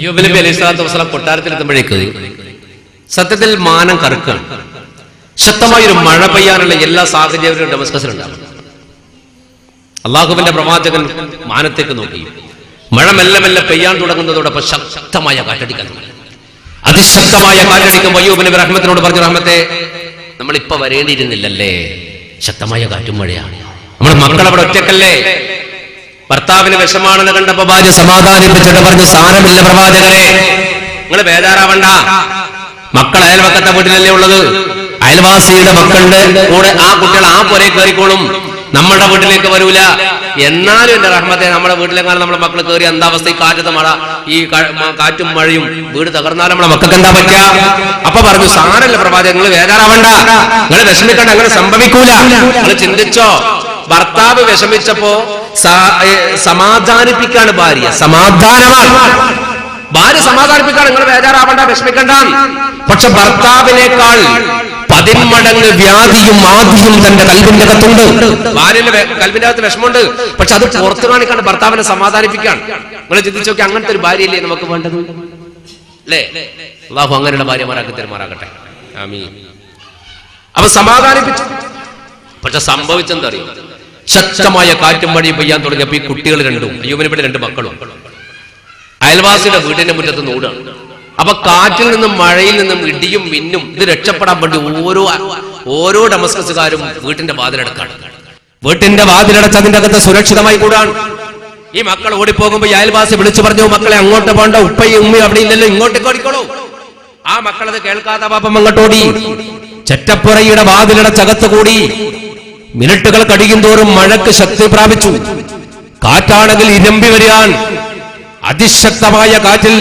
അയ്യൂബ് നബി അലൈഹി സ്വലാത്തു വസ്സലാം കൊട്ടാരത്തിൽ എത്തുമ്പോഴേക്ക് സത്യത്തിൽ മാനം കറുക്കാണ്. ശക്തമായൊരു മഴ പെയ്യാനുള്ള എല്ലാ സാഹചര്യവും ഡമസ്കസിലുണ്ടാകും. അള്ളാഹുവിന്റെ പ്രവാചകൻ മാനത്തേക്ക് നോക്കി. മഴ മെല്ലെ മെല്ലെ പെയ്യാൻ തുടങ്ങുന്നതോടൊപ്പം ശക്തമായ കാറ്റടിക്കാൻ തുടങ്ങി. അതിശക്തമായ കാറ്റടിക്കുമ്പോൾ അയ്യൂബ് നബി റഹ്മത്തിനോട് പറഞ്ഞു, റഹ്മത്തെ, നമ്മളിപ്പോ വരേണ്ടിയിരുന്നില്ലല്ലേ? ശക്തമായ കാറ്റും മഴയാണ്. നമ്മുടെ മക്കൾ അവിടെ ഒറ്റക്കല്ലേ? ഭർത്താവിന് വിഷമാണെന്ന് കണ്ടപ്പോ ഭാര്യ സമാധാനിപ്പിച്ചിട്ട് പറഞ്ഞു, സാരമില്ല പ്രവാചകരെ, നിങ്ങൾ ബേജാറാവണ്ട. മക്കൾ അയൽവക്കത്തെ വീട്ടിലല്ലേ ഉള്ളത്. അയൽവാസിയുടെ മക്കളുടെ കൂടെ ആ കുട്ടികൾ ആ പുരേ കയറിക്കോളും, നമ്മളുടെ വീട്ടിലേക്ക് വരൂല. എന്നാലും എന്റെ റഹ്മത്തെ, നമ്മുടെ വീട്ടിലേക്കാണ് നമ്മുടെ മക്കൾ കയറി എന്താ അവസ്ഥ? ഈ കാറ്റത്തെ മഴ, ഈ കാറ്റും മഴയും, വീട് തകർന്നാലും നമ്മളെ മക്കൾക്ക് എന്താ പറ്റുക? അപ്പൊ പറഞ്ഞു, സാരമില്ല പ്രവാചകൻ, നിങ്ങൾ ബേജാറാവണ്ട, നിങ്ങൾ വിഷമിക്കണ്ട, അങ്ങനെ സംഭവിക്കൂല. നിങ്ങൾ ചിന്തിച്ചോ, ഭർത്താവ് വിഷമിച്ചപ്പോ സമാധാനിപ്പിക്കാണ് ഭാര്യ. സമാധാനമാണ് ഭാര്യ, സമാധാനിപ്പിക്കാണ്. നിങ്ങൾ ബേജാറാവണ്ട, വിഷമിക്കണ്ട. പക്ഷെ ഭർത്താവിനേക്കാൾ 10 മടങ്ങ് വ്യാധിയും ആദിയും തന്റെ കൽബിന്റെ അകത്തുണ്ട്. ഭാര്യന്റെ കൽബിന്റെ അകത്ത് വിഷമമുണ്ട്, പക്ഷെ അത് പുറത്തു കാണിക്കാണ്ട് ഭർത്താവിനെ സമാധാനിപ്പിക്കാൻ. നിങ്ങൾ ചിന്തിച്ചു നോക്കി, അങ്ങനത്തെ ഒരു ഭാര്യയല്ലേ നമുക്ക് വേണ്ടത്, അല്ലേ? അല്ലാഹു അങ്ങനെയുള്ള ഭാര്യമാരാക്കി തരുമാറാകട്ടെ, ആമീൻ. അപ്പൊ സമാധാനിപ്പിച്ചു. പക്ഷെ സംഭവിച്ചെന്താ അറിയോ? ശക്തമായ കാറ്റും മഴയും പെയ്യാൻ തുടങ്ങിയപ്പോ ഈ കുട്ടികൾ രണ്ടും, അയ്യൂബ് നബിയുടെ 2 മക്കളും അയൽവാസിയുടെ വീടിന്റെ മുറ്റത്ത് നൂടാണ്. അപ്പൊ കാറ്റിൽ നിന്നും മഴയിൽ നിന്നും ഇടിയും മിന്നും ഇത് രക്ഷപ്പെടാൻ വേണ്ടി ഓരോ ഡമസ്കസുകാരും വീട്ടിന്റെ വാതിലടക്കാണ്. വീട്ടിന്റെ വാതിലടച്ച് അതിന്റെ അകത്ത് സുരക്ഷിതമായി കൂടാൻ ഈ മക്കൾ ഓടിപ്പോകുമ്പോ അയൽവാസി വിളിച്ചു പറഞ്ഞു, മക്കളെ അങ്ങോട്ട് പോണ്ട, ഉപ്പയും ഉമ്മയും അവിടെ ഇല്ലല്ലോ, ഇങ്ങോട്ടേക്ക് ഓടിക്കോളൂ. ആ മക്കളത് കേൾക്കാത്ത പാപ്പം അങ്ങോട്ടോടി. ചെറ്റപ്പുറയുടെ വാതിലടച്ചകത്ത് കൂടി. മിനിറ്റുകൾ കഴിയും തോറും മഴക്ക് ശക്തി പ്രാപിച്ചു. കാറ്റാണെങ്കിൽ ഇരമ്പി വരികയാൻ. അതിശക്തമായ കാറ്റിൽ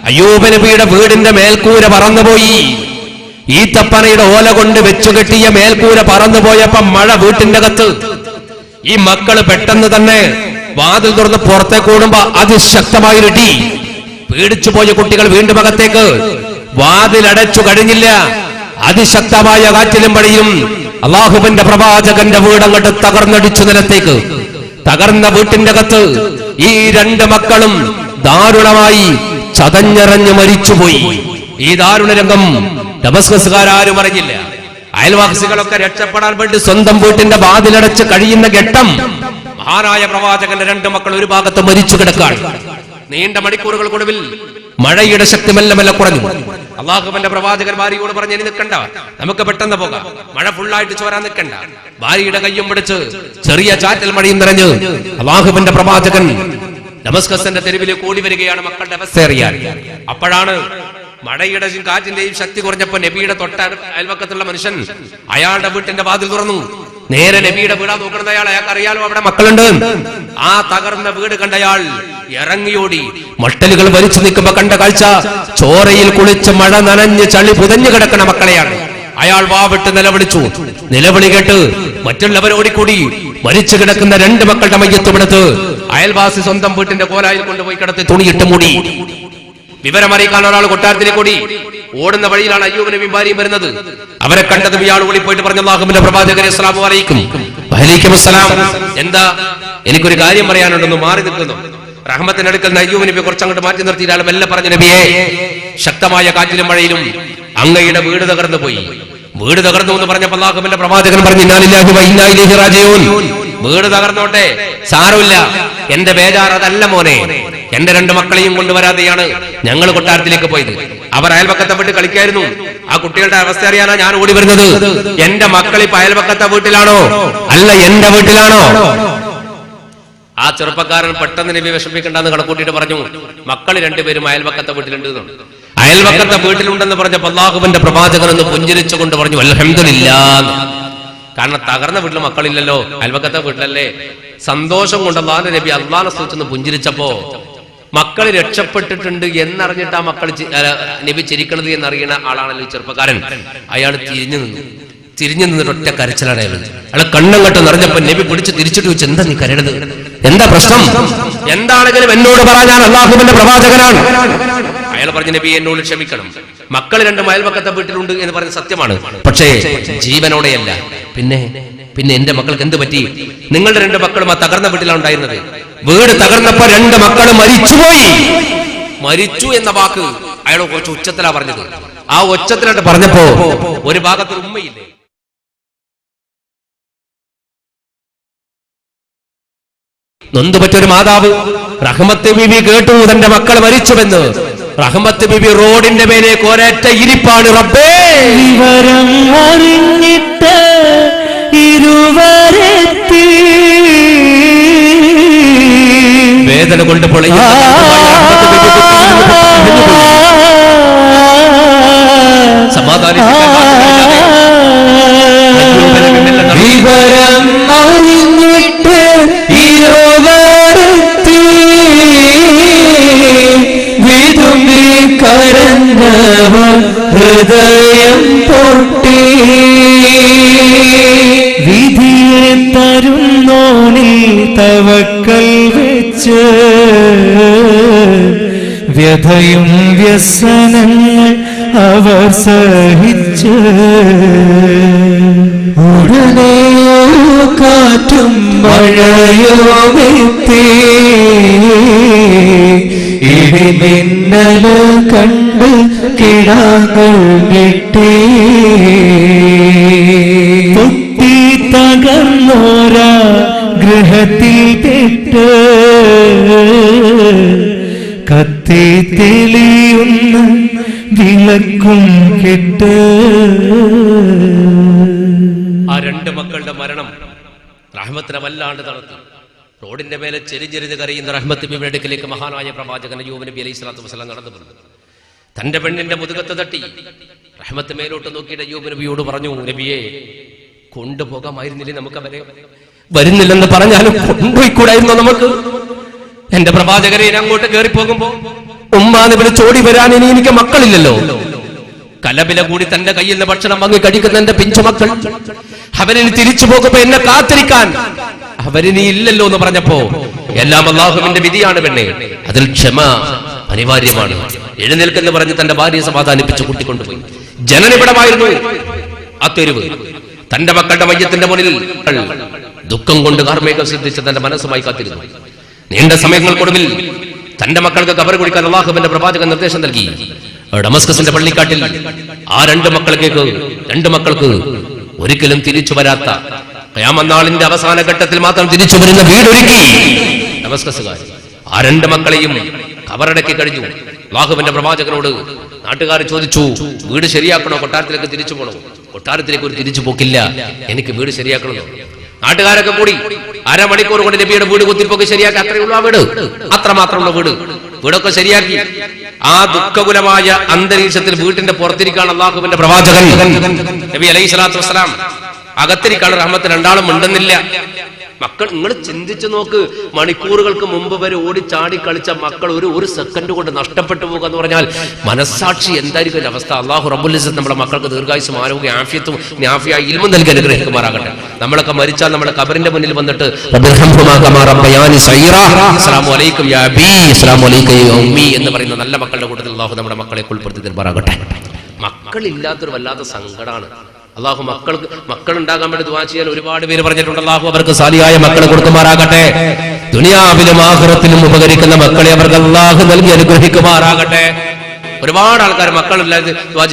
അയ്യൂബ് നബിയുടെ വീടിന്റെ മേൽക്കൂര പറന്നുപോയി. ഈത്തപ്പനയുടെ ഓല കൊണ്ട് വെച്ചുകെട്ടിയ മേൽക്കൂര പറന്നുപോയപ്പോ മഴ വീട്ടിന്റെ അകത്ത്. ഈ മക്കള് പെട്ടെന്ന് തന്നെ വാതിൽ തുറന്ന് പുറത്തേക്ക് ഓടുമ്പോ അതിശക്തമായൊരിടി. പേടിച്ചു പോയ കുട്ടികൾ വീണ്ടും അകത്തേക്ക്. വാതിലടച്ചു കഴിഞ്ഞില്ല. അതിശക്തമായ കാറ്റിലും മഴയും അള്ളാഹുവിന്റെ പ്രവാചകന്റെ വീടങ്ങോട്ട് തകർന്നടിച്ചു നിലത്തേക്ക്. തകർന്ന വീട്ടിന്റെ അകത്ത് ഈ 2 മക്കളും ദാരുണമായി ചതഞ്ഞറിഞ്ഞ് മരിച്ചുപോയി. ഈ ദാരുണ രംഗം ഡമസ്കസുകാരും അറിഞ്ഞില്ല. അയൽവാസികളൊക്കെ രക്ഷപ്പെടാൻ വേണ്ടി സ്വന്തം വീട്ടിന്റെ വാതിലടച്ച് കഴിയുന്ന ഘട്ടം മഹാനായ പ്രവാചകന്റെ 2 മക്കൾ ഒരു ഭാഗത്ത് മരിച്ചു കിടക്കാണ്. നീണ്ട മണിക്കൂറുകൾക്കൊടുവിൽ മഴയുടെ ശക്തി മെല്ലെ മെല്ലെ കുറഞ്ഞു. അള്ളാഹുവിന്റെ പ്രവാചകൻ ഭാര്യയോട് പറഞ്ഞു, ഇനി നിൽക്കണ്ട, നമുക്ക് പെട്ടെന്ന് പോകാം, മഴ ഫുള്ളായിട്ട് ചോരാൻ നിൽക്കണ്ട. ഭാര്യയുടെ കയ്യും പിടിച്ച് ചെറിയ ചാറ്റൽ മഴയും നിറഞ്ഞ് അള്ളാഹുവിന്റെ പ്രവാചകൻ ഡമസ്കസിന്റെ തെരുവിലേക്ക് ഓടി വരികയാണ് മക്കളുടെ അവസ്ഥ അറിയാൻ. അപ്പോഴാണ് മഴയുടെ കാറ്റിന്റെയും ശക്തി കുറഞ്ഞപ്പോ നബിയുടെ അയൽവക്കത്തുള്ള മനുഷ്യൻ അയാളുടെ വീട്ടിന്റെ വാതിൽ തുറന്നു. നേരെ നബിയുടെ വീടാ നോക്കുന്നത് അയാൾ. അയാൾക്ക് അറിയാലോ അവിടെ മക്കളുണ്ട്. ആ തകർന്ന വീട് കണ്ടയാൾ ഇറങ്ങിയോടി. മട്ടലുകൾ വലിച്ചു നിൽക്കുമ്പോ കണ്ട കാഴ്ച, ചോരയിൽ കുളിച്ച് മഴ നനഞ്ഞ് ചളി പുതഞ്ഞു കിടക്കണ മക്കളെയാണ്. അയാൾ വാവിട്ട് നിലവിളിച്ചു. നിലവിളി കേട്ട് മറ്റുള്ളവർ ഓടിക്കൂടി. മരിച്ചു കിടക്കുന്ന 2 മക്കളുടെ മയ്യത്തുമെടുത്ത് അയൽവാസി സ്വന്തം വീട്ടിന്റെ കോലായിൽ കൊണ്ടുപോയി കിടത്തി തുണിയിട്ട് മൂടി. വിവരമറിയിക്കാൻ ഒരാൾ കൊട്ടാരത്തിലേക്ക് ഓടി. ഓടുന്ന വഴിയിലാണ് അയ്യൂബ് നബിയും ഭാര്യയും വരുന്നത്. അവരെ കണ്ടതും ഇയാൾ ഓടിപ്പോയിട്ട് പറഞ്ഞു, അല്ലാഹുവിന്റെ പ്രവാചകരെ അസ്സലാമു അലൈക്കും. വഅലൈക്കും അസ്സലാം. എന്താ? എനിക്കൊരു കാര്യം പറയാനുണ്ടെന്ന് മാറി നിൽക്കുന്നു. റഹ്മത്തിന്റെ അടുക്കൽ അയ്യൂബ് നബി കുറച്ചങ്ങോട്ട് മാറ്റി നിർത്തി. ഇയാൾ മെല്ലെ പറഞ്ഞു, നബിയെ, ശക്തമായ കാറ്റിലും മഴയിലും അങ്ങയുടെ വീട് തകർന്നു പോയി. വീട് തകർന്നു എന്ന് പറഞ്ഞപ്പോൾ അല്ലാഹുവിന്റെ പ്രവാചകൻ പറഞ്ഞു, ഇന്നാ ലില്ലാഹി വ ഇന്നാ ഇലൈഹി റാജിഊൻ. വീട് തകർന്നോട്ടെ, സാരമില്ല, എന്റെ ബേജാർ അതല്ല മോനെ. എന്റെ 2 മക്കളെയും കൊണ്ടുവരാതെയാണ് ഞങ്ങൾ കൊട്ടാരത്തിലേക്ക് പോയത്. അവർ അയൽപക്കത്തെ വീട്ടിൽ കളിക്കായിരുന്നു. ആ കുട്ടികളുടെ അവസ്ഥ അറിയാനാ ഞാൻ ഓടി വരുന്നത്. എന്റെ മക്കൾ ഇപ്പൊ അയൽപക്കത്തെ വീട്ടിലാണോ അല്ല എന്റെ വീട്ടിലാണോ? ആ ചെറുപ്പക്കാരൻ പെട്ടെന്ന് നബി വിഷമിക്കണ്ടെന്ന് കണക്കൂട്ടിയിട്ട് പറഞ്ഞു, മക്കൾ 2 പേരും അയൽപക്കത്തെ വീട്ടിലുണ്ട്. അയൽപക്കത്തെ വീട്ടിലുണ്ടെന്ന് പറഞ്ഞപ്പോൾ അല്ലാഹുവിന്റെ പ്രവാചകൻ എന്ന് പുഞ്ചിരിച്ചുകൊണ്ട് പറഞ്ഞു, അൽഹംദുലില്ലാഹ്. കാരണം തകർന്ന വീട്ടിൽ മക്കളില്ലല്ലോ, അയൽപക്കത്തെ വീട്ടിലല്ലേ. സന്തോഷം കൊണ്ട് അല്ലാഹുവിന്റെ നബി അല്ലാഹുവിനെ സ്തുതിച്ചെന്ന് പുഞ്ചിരിച്ചപ്പോ മക്കൾ രക്ഷപ്പെട്ടിട്ടുണ്ട് എന്നറിഞ്ഞിട്ട് ആ മക്കൾ നബി ചിരിക്കണത് എന്നറിയുന്ന ആളാണല്ലോ ഈ ചെറുപ്പക്കാരൻ. അയാൾ തിരിഞ്ഞു നിന്നിട്ട് ഒറ്റ കരച്ചിലാണ് അയാൾ. കണ്ണങ്ങട്ട് നിറഞ്ഞപ്പോ നബി പിടിച്ച് തിരിച്ചിട്ട് വെച്ച്, എന്താ നീ കരയണത്? എന്താ പ്രശ്നം? എന്താണെങ്കിലും എന്നോട് പറ, ഞാൻ അല്ലാഹുവിന്റെ പ്രവാചകനാണ്. അയാൾ പറഞ്ഞു, നബി എന്നോട് ക്ഷമിക്കണം, മക്കൾ 2 അയൽപക്കത്തെ വീട്ടിലുണ്ട് എന്ന് പറഞ്ഞ സത്യമാണ്, പക്ഷേ ജീവനോടെയല്ല. പിന്നെ എന്റെ മക്കൾക്ക് എന്ത് പറ്റി? നിങ്ങളുടെ 2 മക്കളും ആ തകർന്ന വീട്ടിലാണ് ഉണ്ടായിരുന്നത്. വീട് തകർന്നപ്പോ 2 മക്കൾ മരിച്ചുപോയി. മരിച്ചു എന്ന വാക്ക് അയാൾ കുറച്ച് ഉച്ചത്തിലാ പറഞ്ഞത്. ആ ഉച്ചത്തിലായിട്ട് പറഞ്ഞപ്പോ ഒരു ഭാഗത്ത് ഉമ്മയില്ലേ, നൊന്തുപറ്റൊരു മാതാവ് റഹ്മത്ത് ബീബി കേട്ടു തന്റെ മക്കൾ മരിച്ചുവെന്ന്. റഹ്മത്ത് ബീബി റോഡിന്റെ മേലെ ഒരൊറ്റ ഇരിപ്പാണ്. റബ്ബേ, വിവരം അറിഞ്ഞിട്ട് ഇരുവരെത്തി വേദന കൊണ്ട് പൊളയുന്ന വിവരം അറിഞ്ഞിട്ട് ഇരുവരെത്തി വിതുമ്പി കരഞ്ഞവർ ഹൃദയം പൊട്ടി വിധിയെ തരുന്നോനിൽ തവക്കൽ വെച്ച് വ്യഥയും വ്യസനങ്ങൾ അവർ സഹിച്ച് ഉടനെ കാറ്റും മഴയോമെത്തി ഇടിമിന്നല് കണ്ട് കിടാങ്ങൾ ഞെട്ടി പൊട്ടി തകർന്നോരാ ഗൃഹത്തിൽ പെട്ട് കത്തി തെളിയുന്ന വിളക്കും കെട്ട്. ആ രണ്ട് മക്കളുടെ മരണം റഹ്മത്തിനെ വല്ലാണ്ട് തളർത്തി. റോഡിന്റെ മേലെ ചെരിഞ്ഞെരിഞ്ഞ് കരയുന്ന റഹ്മത്ത് ബീവിയുടെ അടുക്കലേക്ക് മഹാനായ പ്രവാചകൻ അയ്യൂബ് നബി അലൈഹി സ്വലാത്തു വസ്സലാം നടന്നു വന്നു. തന്റെ പെണ്ണിന്റെ മുതുകത്ത് തട്ടി റഹ്മത്ത് മേലോട്ട് നോക്കിയിട്ട് അയ്യൂബ് നബിയോട് പറഞ്ഞു, നബിയെ, കൊണ്ടുപോകാമായിരുന്നില്ലേ നമുക്ക് അവരെ? വരുന്നില്ലെന്ന് പറഞ്ഞാലും കൊണ്ടുപോയിക്കൂടായിരുന്നോ നമുക്ക്? എന്റെ പ്രവാചകരെ അങ്ങോട്ട് കയറി പോകുമ്പോ ഉമ്മാന്ന് വിളിച്ചോടി വരാൻ ഇനി എനിക്ക് മക്കളില്ലല്ലോ. കലബില കൂടി തന്റെ കയ്യിൽ നിന്ന് ഭക്ഷണം വാങ്ങി കഴിക്കുന്ന എന്റെ പിഞ്ചു മക്കൾ അവരിനി തിരിച്ചു പോകുമ്പോ എന്നെ കാത്തിരിക്കാൻ അവരിനി ഇല്ലല്ലോ എന്ന് പറഞ്ഞപ്പോ, എല്ലാം അല്ലാഹുവിന്റെ വിധിയാണ് പെണ്ണെ, അതിൽ ക്ഷമ അനിവാര്യമാണ്, എഴുന്നേൽക്കെന്ന് പറഞ്ഞ് തന്റെ ഭാര്യയെ സമാധാനിപ്പിച്ച് കൂട്ടിക്കൊണ്ടുപോയി. ജനനിബിഡമായിരുന്നു ആ തെരുവ്. തന്റെ മക്കളുടെ മയ്യത്തിന്റെ മുന്നിൽ ദുഃഖം കൊണ്ട് കാർമേഘം സിദ്ധിച്ച് തന്റെ മനസ്സുമായി കാത്തിരുന്നു. നീണ്ട സമയങ്ങൾക്കൊടുവിൽ തന്റെ മക്കൾക്ക് ഖബർ കുടിക്കാൻ അല്ലാഹുവിന്റെ പ്രവാചകൻ നിർദ്ദേശം നൽകി. ഡമസ്കസിന്റെ പള്ളിക്കാട്ടിൽ ആ രണ്ട് മക്കൾക്ക് ഒരിക്കലും തിരിച്ചു വരാത്ത, ഖിയാമത്ത് നാളിന്റെ അവസാന ഘട്ടത്തിൽ മാത്രം തിരിച്ചു വരുന്ന വീടൊരുക്കി ഡമസ്കസുകാർ. ആ രണ്ട് മക്കളെയും ഖബറടക്കി കഴിഞ്ഞു. അല്ലാഹുവിന്റെ പ്രവാചകനോട് നാട്ടുകാർ ചോദിച്ചു, വീട് ശരിയാക്കണോ, കൊട്ടാരത്തിലേക്ക് തിരിച്ചു പോകണോ? കൊട്ടാരത്തിലേക്ക് ഒരു തിരിച്ചു പോക്കില്ല, എനിക്ക് വീട് ശരിയാക്കണമോ? നാട്ടുകാരൊക്കെ കൂടി അരമണിക്കൂർ കൊണ്ട് നബിയുടെ വീട് കുത്തിരിപ്പൊക്കെ ശരിയാക്കി. അത്രയുള്ള ആ വീട്, അത്രമാത്രമുള്ള വീടൊക്കെ ശരിയാക്കി. ആ ദുഃഖകുലമായ അന്തരീക്ഷത്തിൽ വീട്ടിന്റെ പുറത്തിരിക്കാണ് അല്ലാഹുവിന്റെ പ്രവാചകൻ നബി അലൈഹി സ്വലാത്തു വസ്സലാം. അകത്തിരിക്കാണ് റഹ്മത്ത്. രണ്ടാളും ഉണ്ടെന്നില്ല. മക്കൾ, നിങ്ങൾ ചിന്തിച്ചു നോക്ക്, മണിക്കൂറുകൾക്ക് മുമ്പ് വരെ ഓടിച്ചാടി കളിച്ച മക്കൾ ഒരു സെക്കൻഡ് കൊണ്ട് നഷ്ടപ്പെട്ടു പോകുക എന്ന് പറഞ്ഞാൽ മനസ്സാക്ഷി എന്തായിരിക്കും അവസ്ഥ? അല്ലാഹു റബ്ബുൽ ഇസ്സത്ത് നമ്മുടെ മക്കൾക്ക് ദീർഘായുസ്സും ആരോഗ്യ ആഫിയത്തും നാഫിയായ ഇൽമും നൽകി അനുഗ്രഹിക്കുമാറാകട്ടെ. നമ്മളൊക്കെ മരിച്ചാൽ നമ്മുടെ ഖബറിന്റെ മുന്നിൽ വന്നിട്ട് അസ്സലാമു അലൈക്കും യാ അബീ, അസ്സലാമു അലൈക്കും യാ ഉമ്മി എന്ന് പറയുന്ന നല്ല മക്കളുടെ കൂട്ടത്തിൽ അല്ലാഹു നമ്മുടെ മക്കളെ ഉൾപ്പെടുത്തി തരുമാറാകട്ടെ. മക്കളില്ലാത്തൊരു വല്ലാത്ത സങ്കടമാണ്. അല്ലാഹു മക്കളുണ്ടാകാൻ വേണ്ടി ദുആ ചെയ്യാൻ ഒരുപാട് പേര് പറഞ്ഞിട്ടുണ്ട്. അല്ലാഹു അവർക്ക് സാലിഹായ മക്കളെ കൊടുക്കുമാറാകട്ടെ. ദുനിയാവിലും ആഖിറത്തിലും ഉപകരിക്കുന്ന മക്കളെ അവർക്ക് അല്ലാഹു നൽകി അനുഗ്രഹിക്കുമാറാകട്ടെ. ഒരുപാട് ആൾക്കാർ മക്കളില്ലാതെ ദുആ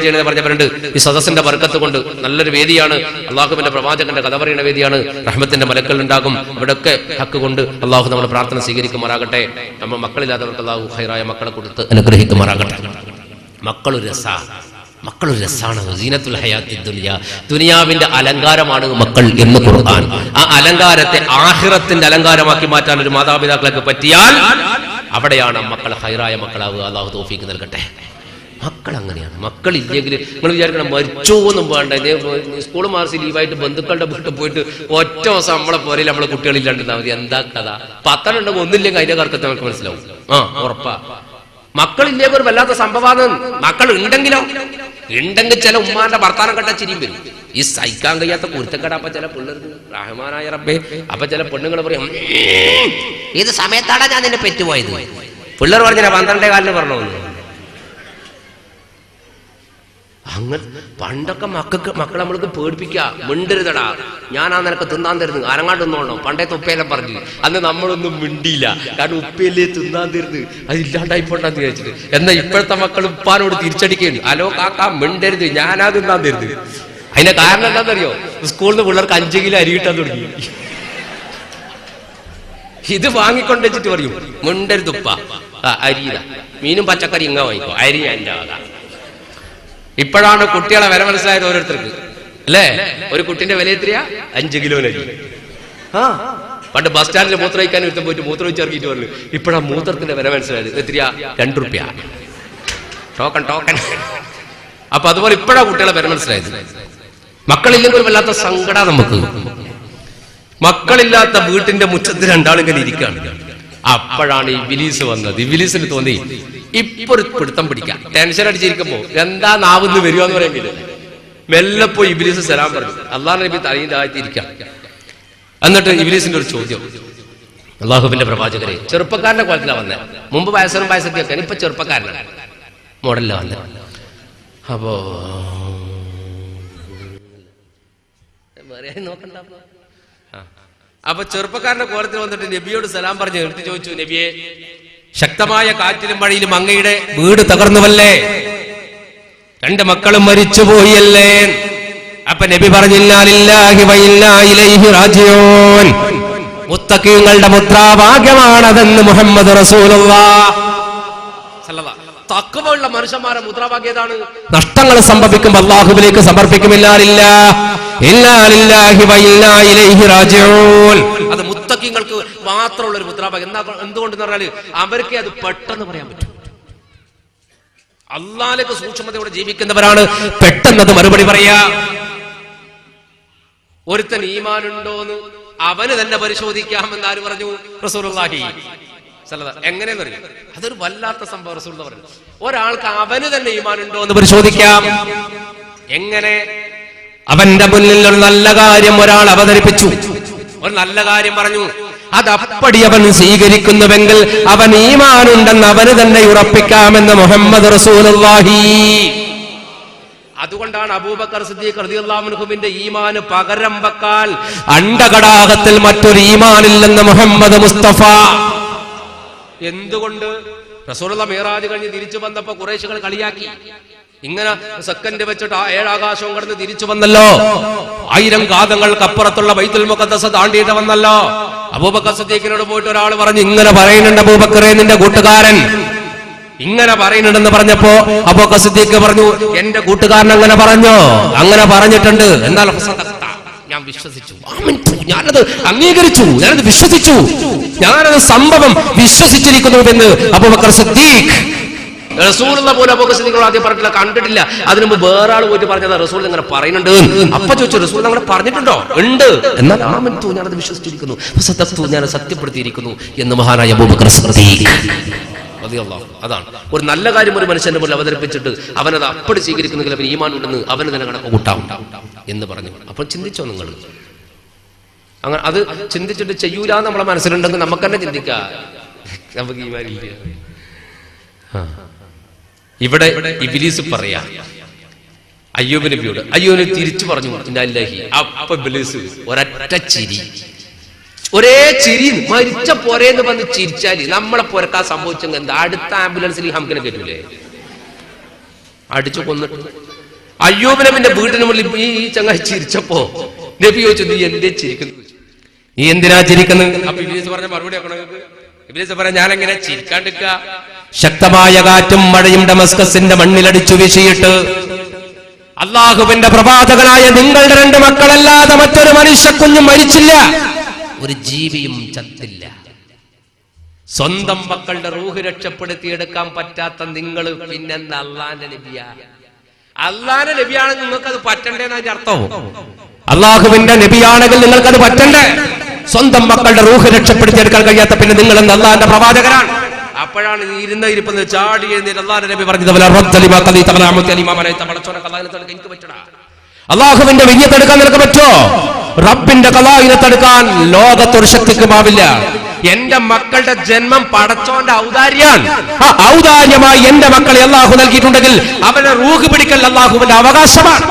ചെയ്യണേ പറഞ്ഞവരുണ്ട്. ഈ സദസ്സിന്റെ ബർക്കത്ത് കൊണ്ട് നല്ലൊരു വേദിയാണ്, അല്ലാഹുവിന്റെ പ്രവാചകന്റെ കഥ പറയുന്ന വേദിയാണ്. റഹ്മത്തിന്റെ മലക്കൾ ഉണ്ടാകും. ഇവിടെയൊക്കെ ഹക്ക് കൊണ്ട് അല്ലാഹു നമ്മുടെ പ്രാർത്ഥന സ്വീകരിക്കുമാറാകട്ടെ. നമ്മൾ മക്കളില്ലാത്തവർക്ക് അല്ലാഹു ഖൈറായ മക്കളെ കൊടുത്ത് അനുഗ്രഹിക്കുമാറാകട്ടെ. മക്കളൊരു രസാണ്. സീനത്തുൽ ഹയാത്തി ദുനിയ, ദുനിയാവിന്റെ അലങ്കാരമാണ് മക്കൾ എന്ന് ഖുർആൻ. ആ അലങ്കാരത്തെ ആഖിറത്തിന്റെ അലങ്കാരമാക്കി മാറ്റാൻ ഒരു മാതാപിതാക്കൾക്ക് പറ്റിയാൽ അവിടെയാണ് മക്കൾ ഹൈറായ മക്കളാവുക. അല്ലാഹു തൗഫീഖ് നൽകട്ടെ. മക്കൾ അങ്ങനെയാണ്. മക്കളില്ലെങ്കിൽ നിങ്ങൾ വിചാരിക്കണം മരിച്ചോ ഒന്നും വേണ്ട. സ്കൂൾ മാർച്ച് ലീവായിട്ട് ബന്ധുക്കളുടെ വീട്ടിൽ പോയിട്ട് ഒറ്റ ദിവസം നമ്മളെ പോരയിൽ നമ്മളെ കുട്ടികളില്ലാണ്ടിരുന്നാൽ മതി. എന്താ കഥ? 10 ഉണ്ടെങ്കിൽ ഒന്നില്ലെങ്കിൽ അതിന്റെ കറക്കത്തെ നമുക്ക് മനസ്സിലാവും. ഉറപ്പാ. മക്കളില്ലെങ്കിൽ ഒരു വല്ലാത്ത സംഭവമാണ്. മക്കൾ ഉണ്ടെങ്കിൽ ചില ഉമ്മാന്റെ വർത്താനം കണ്ടാൽ ചിരിയും വരും. ഈ സഹിക്കാൻ കഴിയാത്ത കുരുത്തക്കട അപ്പൊ ചില പിള്ളേർക്ക് റഹ്മാനായ റബ്ബേ, അപ്പൊ ചില പെണ്ണുങ്ങൾ പറയും, ഏത് സമയത്താണ് ഞാൻ നിന്നെ പെറ്റുപോയത്? പിള്ളേർ പറഞ്ഞില്ല 12 കാലിന് പറഞ്ഞോന്ന്. അങ്ങനെ പണ്ടൊക്കെ മക്കളെ നമ്മൾക്ക് പേടിപ്പിക്കുക, മിണ്ടരുതടാ, ഞാനാ നിനക്ക് തിന്നാൻ തരുന്നത്, അനങ്ങാണ്ട് തിന്നോളണം, പണ്ടേ ഉപ്പയെല്ലാം പറഞ്ഞു. അന്ന് നമ്മളൊന്നും മിണ്ടിയില്ല, കാരണം ഉപ്പയല്ലേ തിന്നാൻ തരുന്നത്, അത് ഇല്ലാണ്ടായിപ്പോണ്ടെന്ന് വിചാരിച്ചിട്ട്. എന്നാൽ ഇപ്പോഴത്തെ മക്കൾ ഉപ്പാനോട് തിരിച്ചടിക്കുകയാണ്, അലോ കാക്ക മിണ്ടരുത്, ഞാനാ തിന്നാൻ തരുന്നത്. അതിന്റെ കാരണം എന്താണെന്നറിയോ? സ്കൂളിൽ നിന്ന് പിള്ളേർക്ക് 5 കിലോ അരി കിട്ടാൻ തുടങ്ങി. ഇത് വാങ്ങിക്കൊണ്ടുവച്ചിട്ട് പറയും മിണ്ടരുതുപ്പ, അരിയില, മീനും പച്ചക്കറി ഇങ്ങ വാങ്ങിക്കോ, അരി എൻ്റെ വക. ഇപ്പോഴാണ് കുട്ടികളെ വില മനസ്സിലായത് ഓരോരുത്തർക്ക്, അല്ലേ? ഒരു കുട്ടിന്റെ വില എത്രയാ? 5 കിലോ അരി. പണ്ട് ബസ് സ്റ്റാൻഡിൽ മൂത്രം വയ്ക്കാൻ ഒരുത്തം പോയിട്ട് മൂത്രം വെച്ചിറക്കിയിട്ട് പറഞ്ഞു, ഇപ്പോഴാ മൂത്രത്തിന്റെ വില മനസ്സിലായത്. എത്രയാ? 2 രൂപ. ടോക്കൺ. അപ്പൊ അതുപോലെ ഇപ്പോഴാ കുട്ടികളെ വില മനസ്സിലായത്. മക്കളില്ലെങ്കിൽ ഒരു വല്ലാത്ത സങ്കട നമുക്ക്. മക്കളില്ലാത്ത വീട്ടിന്റെ മുറ്റത്ത് രണ്ടാളിങ്ങനെ ഇരിക്കുകയാണ്. അപ്പോഴാണ് ഇബ്ലീസ് വന്നത്. ഇബ്ലീസിന് തോന്നി ഇപ്പൊ ഒരു പിടുത്തം പിടിക്കാം, ടെൻഷൻ അടിച്ചിരിക്കുമ്പോ എന്താ നാവെന്ന് വരുവാന്ന് പറയുമ്പോൾ മെല്ലെ പോയി ഇബ്ലീസ് സലാം പറഞ്ഞു. അള്ളാഹു നബി തലയും താഴ്ത്തിയിരിക്കാം. എന്നിട്ട് ഇബ്ലീസിന്റെ ഒരു ചോദ്യം, അള്ളാഹുവിന്റെ പ്രവാചകരെ, ചെറുപ്പക്കാരന്റെ കോലത്തിലാണ് വന്നത്. മുമ്പ് വയസ്സനും വയസ്സൊക്കെ, ഇപ്പൊ ചെറുപ്പക്കാരനാണ്, മോഡലിലാണ് വന്നത്. അപ്പൊ ചെറുപ്പക്കാരന്റെ കോലത്തിൽ വന്നിട്ട് നബിയോട് സലാം പറഞ്ഞ് എടുത്ത് ചോദിച്ചു, നബിയെ, ശക്തമായ കാറ്റിലും മഴയിലും അങ്ങയുടെ വീട് തകർന്നുവല്ലേ, 2 മക്കളും മരിച്ചുപോയല്ലേ? അപ്പൊ നബി പറഞ്ഞില്ല, ലില്ലാഹി വ ഇന്നാ ഇലൈഹി റാജിഊൻ, മുത്തഖീങ്ങളുടെ മുദ്രാവാക്യമാണതെന്ന് മുഹമ്മദ് റസൂലുള്ളാഹ് സല്ലല്ലാഹു. തഖ്വയുള്ള മനുഷ്യന്മാരെ മുദ്രാവാക്യതാണ്. നഷ്ടങ്ങൾ സംഭവിക്കുമ്പോൾ അല്ലാഹുവിലേക്ക് സമർപ്പിക്കുമില്ല, ലില്ലാഹി വ ഇന്നാ ഇലൈഹി റാജിഊൻ. അത് മുത്തഖീങ്ങൾക്ക് മാത്രമുള്ള ഒരു മുദ്രാവാക്യം. എന്തുകൊണ്ടെന്ന് പറഞ്ഞാൽ അവർക്ക് അത് പെട്ടെന്ന് പറയാൻ പറ്റും. അല്ലാഹുവിലേക്ക് സൂക്ഷ്മതയോടെ ജീവിക്കുന്നവരാണ് പെട്ടെന്നത് മറുപടി പറയാ. ഒരുത്തൻ ഈമാനുണ്ടോന്ന് അവന് തന്നെ പരിശോധിക്കാമെന്ന് ആര് പറഞ്ഞു? റസൂലുള്ളാഹി സല്ലല്ലാഹു. എങ്ങനെയെന്ന് അറിയാം, അതൊരു വല്ലാത്ത സംഭവം. റസൂൽ പറഞ്ഞു ഒരാൾക്ക് അവന് തന്നെ ഈമാനുണ്ടോ എന്ന് പരിശോധിക്കാം. എങ്ങനെ? അവന്റെ മുന്നിൽ ഒരു നല്ല കാര്യം ഒരാൾ അവതരിപ്പിച്ചു, ഒരു നല്ല കാര്യം പറഞ്ഞു, അത് അപ്പടി അവൻ സ്വീകരിക്കുന്നുവെങ്കിൽ അവൻ ഈമാനുണ്ടെന്ന് അവന് തന്നെ ഉറപ്പിക്കാമെന്ന് മുഹമ്മദ് റസൂലുള്ളാഹി. അതുകൊണ്ടാണ് അബൂബക്കർ സിദ്ദീഖ് റളിയല്ലാഹു അൻഹുവിന്റെ ഈമാന് പകരം വെക്കാൻ അണ്ടകടാകത്തിൽ മറ്റൊരു ഈമാനില്ലെന്ന് മുഹമ്മദ് മുസ്തഫ. എന്തുകൊണ്ട്? റസൂലുള്ളാഹി മിഅ്റാജ് കഴിഞ്ഞ് തിരിച്ചു വന്നപ്പോ ഖുറൈശികൾ കളിയാക്കി, ഇങ്ങനെ സെക്കൻഡ് വെച്ചിട്ട് 7 ആകാശവും കടന്ന് തിരിച്ചു വന്നല്ലോ, 1000 കാതങ്ങൾക്കപ്പുറത്തുള്ള ബൈത്തുൽ മുഖദ്ദസ് താണ്ടിയിട്ട് വന്നല്ലോ. അബൂബക്കർ സിദ്ദീഖിനോട് പോയിട്ട് ഒരാൾ പറഞ്ഞു, ഇങ്ങനെ പറയുന്നുണ്ട് അബൂബക്കറെ നിന്റെ കൂട്ടുകാരൻ, ഇങ്ങനെ പറയുന്നുണ്ടെന്ന് പറഞ്ഞപ്പോ അബൂബക്കർ സിദ്ദീഖ് പറഞ്ഞു, എന്റെ കൂട്ടുകാരൻ അങ്ങനെ പറഞ്ഞോ? അങ്ങനെ പറഞ്ഞിട്ടുണ്ട്. എന്നാൽ ഞാൻ വിശ്വസിച്ചു, ഞാനത് അംഗീകരിച്ചു, ഞാനത് വിശ്വസിച്ചു, ഞാനത് സംഭവം വിശ്വസിച്ചിരിക്കുന്നുവെന്ന് അബൂബക്കർ സിദ്ദീഖ്. റസൂലുള്ള പോലെ അബൂബക്കർ സിദ്ദീഖ് ആദ്യം പറഞ്ഞിട്ടില്ല, കണ്ടിട്ടില്ല. അതിനു മുമ്പ് വേറെ ആൾ പോയിട്ട് പറഞ്ഞത് റസൂൽ ഇങ്ങനെ പറയുന്നുണ്ട്. അപ്പൊ ചോദിച്ചു, റസൂൽ അങ്ങനെ പറഞ്ഞിട്ടുണ്ടോ? ഉണ്ട്. എന്നാൽ ആമൻതു, ഞാനത് വിശ്വസിച്ചിരിക്കുന്നു, സദഖ്തു, ഞാൻ സത്യപ്പെടുത്തിയിരിക്കുന്നു എന്ന് മഹാനായ അബൂബക്കർ സിദ്ദീഖ്. അതാണ് ഒരു നല്ല കാര്യം ഒരു മനുഷ്യന്റെ മുന്നിൽ അവതരിപ്പിച്ചിട്ട് അവനത് അപ്പടി സ്വീകരിക്കുന്നെങ്കിൽ അവൻ ഈമാൻ ഉണ്ടെന്ന് അവന് തന്നെ കണക്ക് കൂട്ടാം എന്ന് പറഞ്ഞു. അപ്പൊ ചിന്തിച്ചോ നിങ്ങൾ? അങ്ങനെ അത് ചിന്തിച്ചിട്ട് ചെയ്യൂല നമ്മളെ മനസ്സിലുണ്ടെങ്കിൽ നമുക്ക് തന്നെ ചിന്തിക്കാം, നമുക്ക് ഈമാനില്ല. ഇവിടെ ഇബ്ലീസ് പറയാ അയ്യൂബ് നബിയോട്, അയ്യൂബ് തിരിച്ചു പറഞ്ഞു ഇന്നല്ലാഹി. അപ്പൊ ഇബ്ലീസ് ഒരൊറ്റ ചിരി, ഒരേ ചിരി, മരിച്ച പോരേന്ന് വന്ന് ചിരിച്ചാല് നമ്മളെ പോരക്കാ സംഭവിച്ചെങ്കിൽ എന്താ? അടുത്ത ആംബുലൻസിൽ ഹംകിനെ കേട്ടൂലേ, അടിച്ചു കൊന്നിട്ട്. അയ്യൂബ് നബിന്റെ വീടിന് മുന്നിൽ ഈ ചങ്ങായി ചിരിച്ചപ്പോ നബി ചോദിച്ചു, നീ എന്തേ ചിരിക്കുന്നു? നീ എന്തിനാ ചിരിക്കുന്നത്? അപ്പൊ ഇബ്ലീസ് പറഞ്ഞ മറുപടി ആക്കണം. ഇബ്ലീസ് പറയാം, ഞാൻ എങ്ങനെ ചിരിക്കാണ്ടിരിക്കുക? ശക്തമായ കാറ്റും മഴയും ഡമസ്കസിന്റെ മണ്ണിലടിച്ചു വീശിയിട്ട് അള്ളാഹുവിന്റെ പ്രവാചകനായ നിങ്ങളുടെ 2 മക്കളല്ലാതെ മറ്റൊരു മനുഷ്യക്കുഞ്ഞും മരിച്ചില്ല, ഒരു ജീവിയും ചത്തില്ല. സ്വന്തം മക്കളുടെ റൂഹ് രക്ഷപ്പെടുത്തിയെടുക്കാൻ പറ്റാത്ത നിങ്ങൾ പിന്നെന്താ അള്ളാന്റെ നബിയാ? അള്ളാന്റെ നബിയാണെങ്കിൽ നിങ്ങൾക്ക് അത് പറ്റണ്ടേന്ന് അതിന്റെ അർത്ഥം. അള്ളാഹുവിന്റെ നബിയാണെങ്കിൽ നിങ്ങൾക്കത് പറ്റണ്ടേ? സ്വന്തം മക്കളുടെ റൂഹ് രക്ഷപ്പെടുത്തിയെടുക്കാൻ കഴിയാത്ത പിന്നെ നിങ്ങൾ എന്ന് അള്ളാന്റെ പ്രവാചകനാണ്. അപ്പോഴാണ് ഇരുന്ന ഇരിപ്പുന്ന ചാടി എഴുന്നേറ്റ് അള്ളാന്റെ നബി പറഞ്ഞത്, എനിക്ക് പറ്റടാ, അള്ളാഹുവിന്റെ വിധിയെ തടുക്കാൻ നിനക്ക് പറ്റോ? റബ്ബിന്റെ ഖലാഇനെ തടുക്കാൻ ലോകത്തൊരു ശക്തിക്കുമാവില്ല. എന്റെ മക്കളുടെ ജന്മം പടച്ചോന്റെ ഔദാര്യാണ്. ആ ഔദാര്യമായി എന്റെ മക്കളെ അള്ളാഹു നൽകിയിട്ടുണ്ടെങ്കിൽ അവരെ റൂഹ് പിടിക്കൽ അള്ളാഹുവിന്റെ അവകാശമാണ്.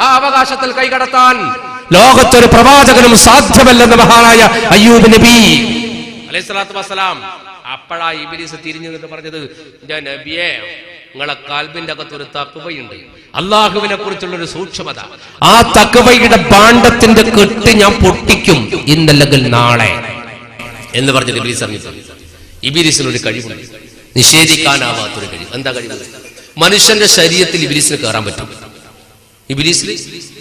ആ അവകാശത്തിൽ കൈകടത്താൻ ലോകത്തൊരു പ്രവാചകനും സാധ്യമല്ലെന്ന് മഹാനായ അയ്യൂബ് നബി അലൈഹിസ്സലാത്തു വസ്സലാം. അപ്പോഴാ ഇബ്ലീസ് തിരിഞ്ഞു നിന്നിട്ട് പറഞ്ഞത്, എന്റെ നബിയെ, നിങ്ങളെ കൽബിന്റെ അകത്തൊരു തഖ്വയുണ്ട്, അള്ളാഹുവിനെ കുറിച്ചുള്ളൊരു സൂക്ഷ്മത. ആ തഖ്വയുടെ ഭാണ്ഡത്തിന്റെ കെട്ട് ഞാൻ പൊട്ടിക്കും ഇന്നല്ലെങ്കിൽ നാളെ എന്ന് പറഞ്ഞത് ഇബ്ലീസ് അറിഞ്ഞു. ഇബ്ലീസിനൊരു കഴിവുണ്ട്, നിഷേധിക്കാനാവാത്തൊരു കഴിവ്. എന്താ കഴിവ്? മനുഷ്യന്റെ ശരീരത്തിൽ ഇബ്ലീസിന് കയറാൻ പറ്റും. ഇബ്ലീസിൽ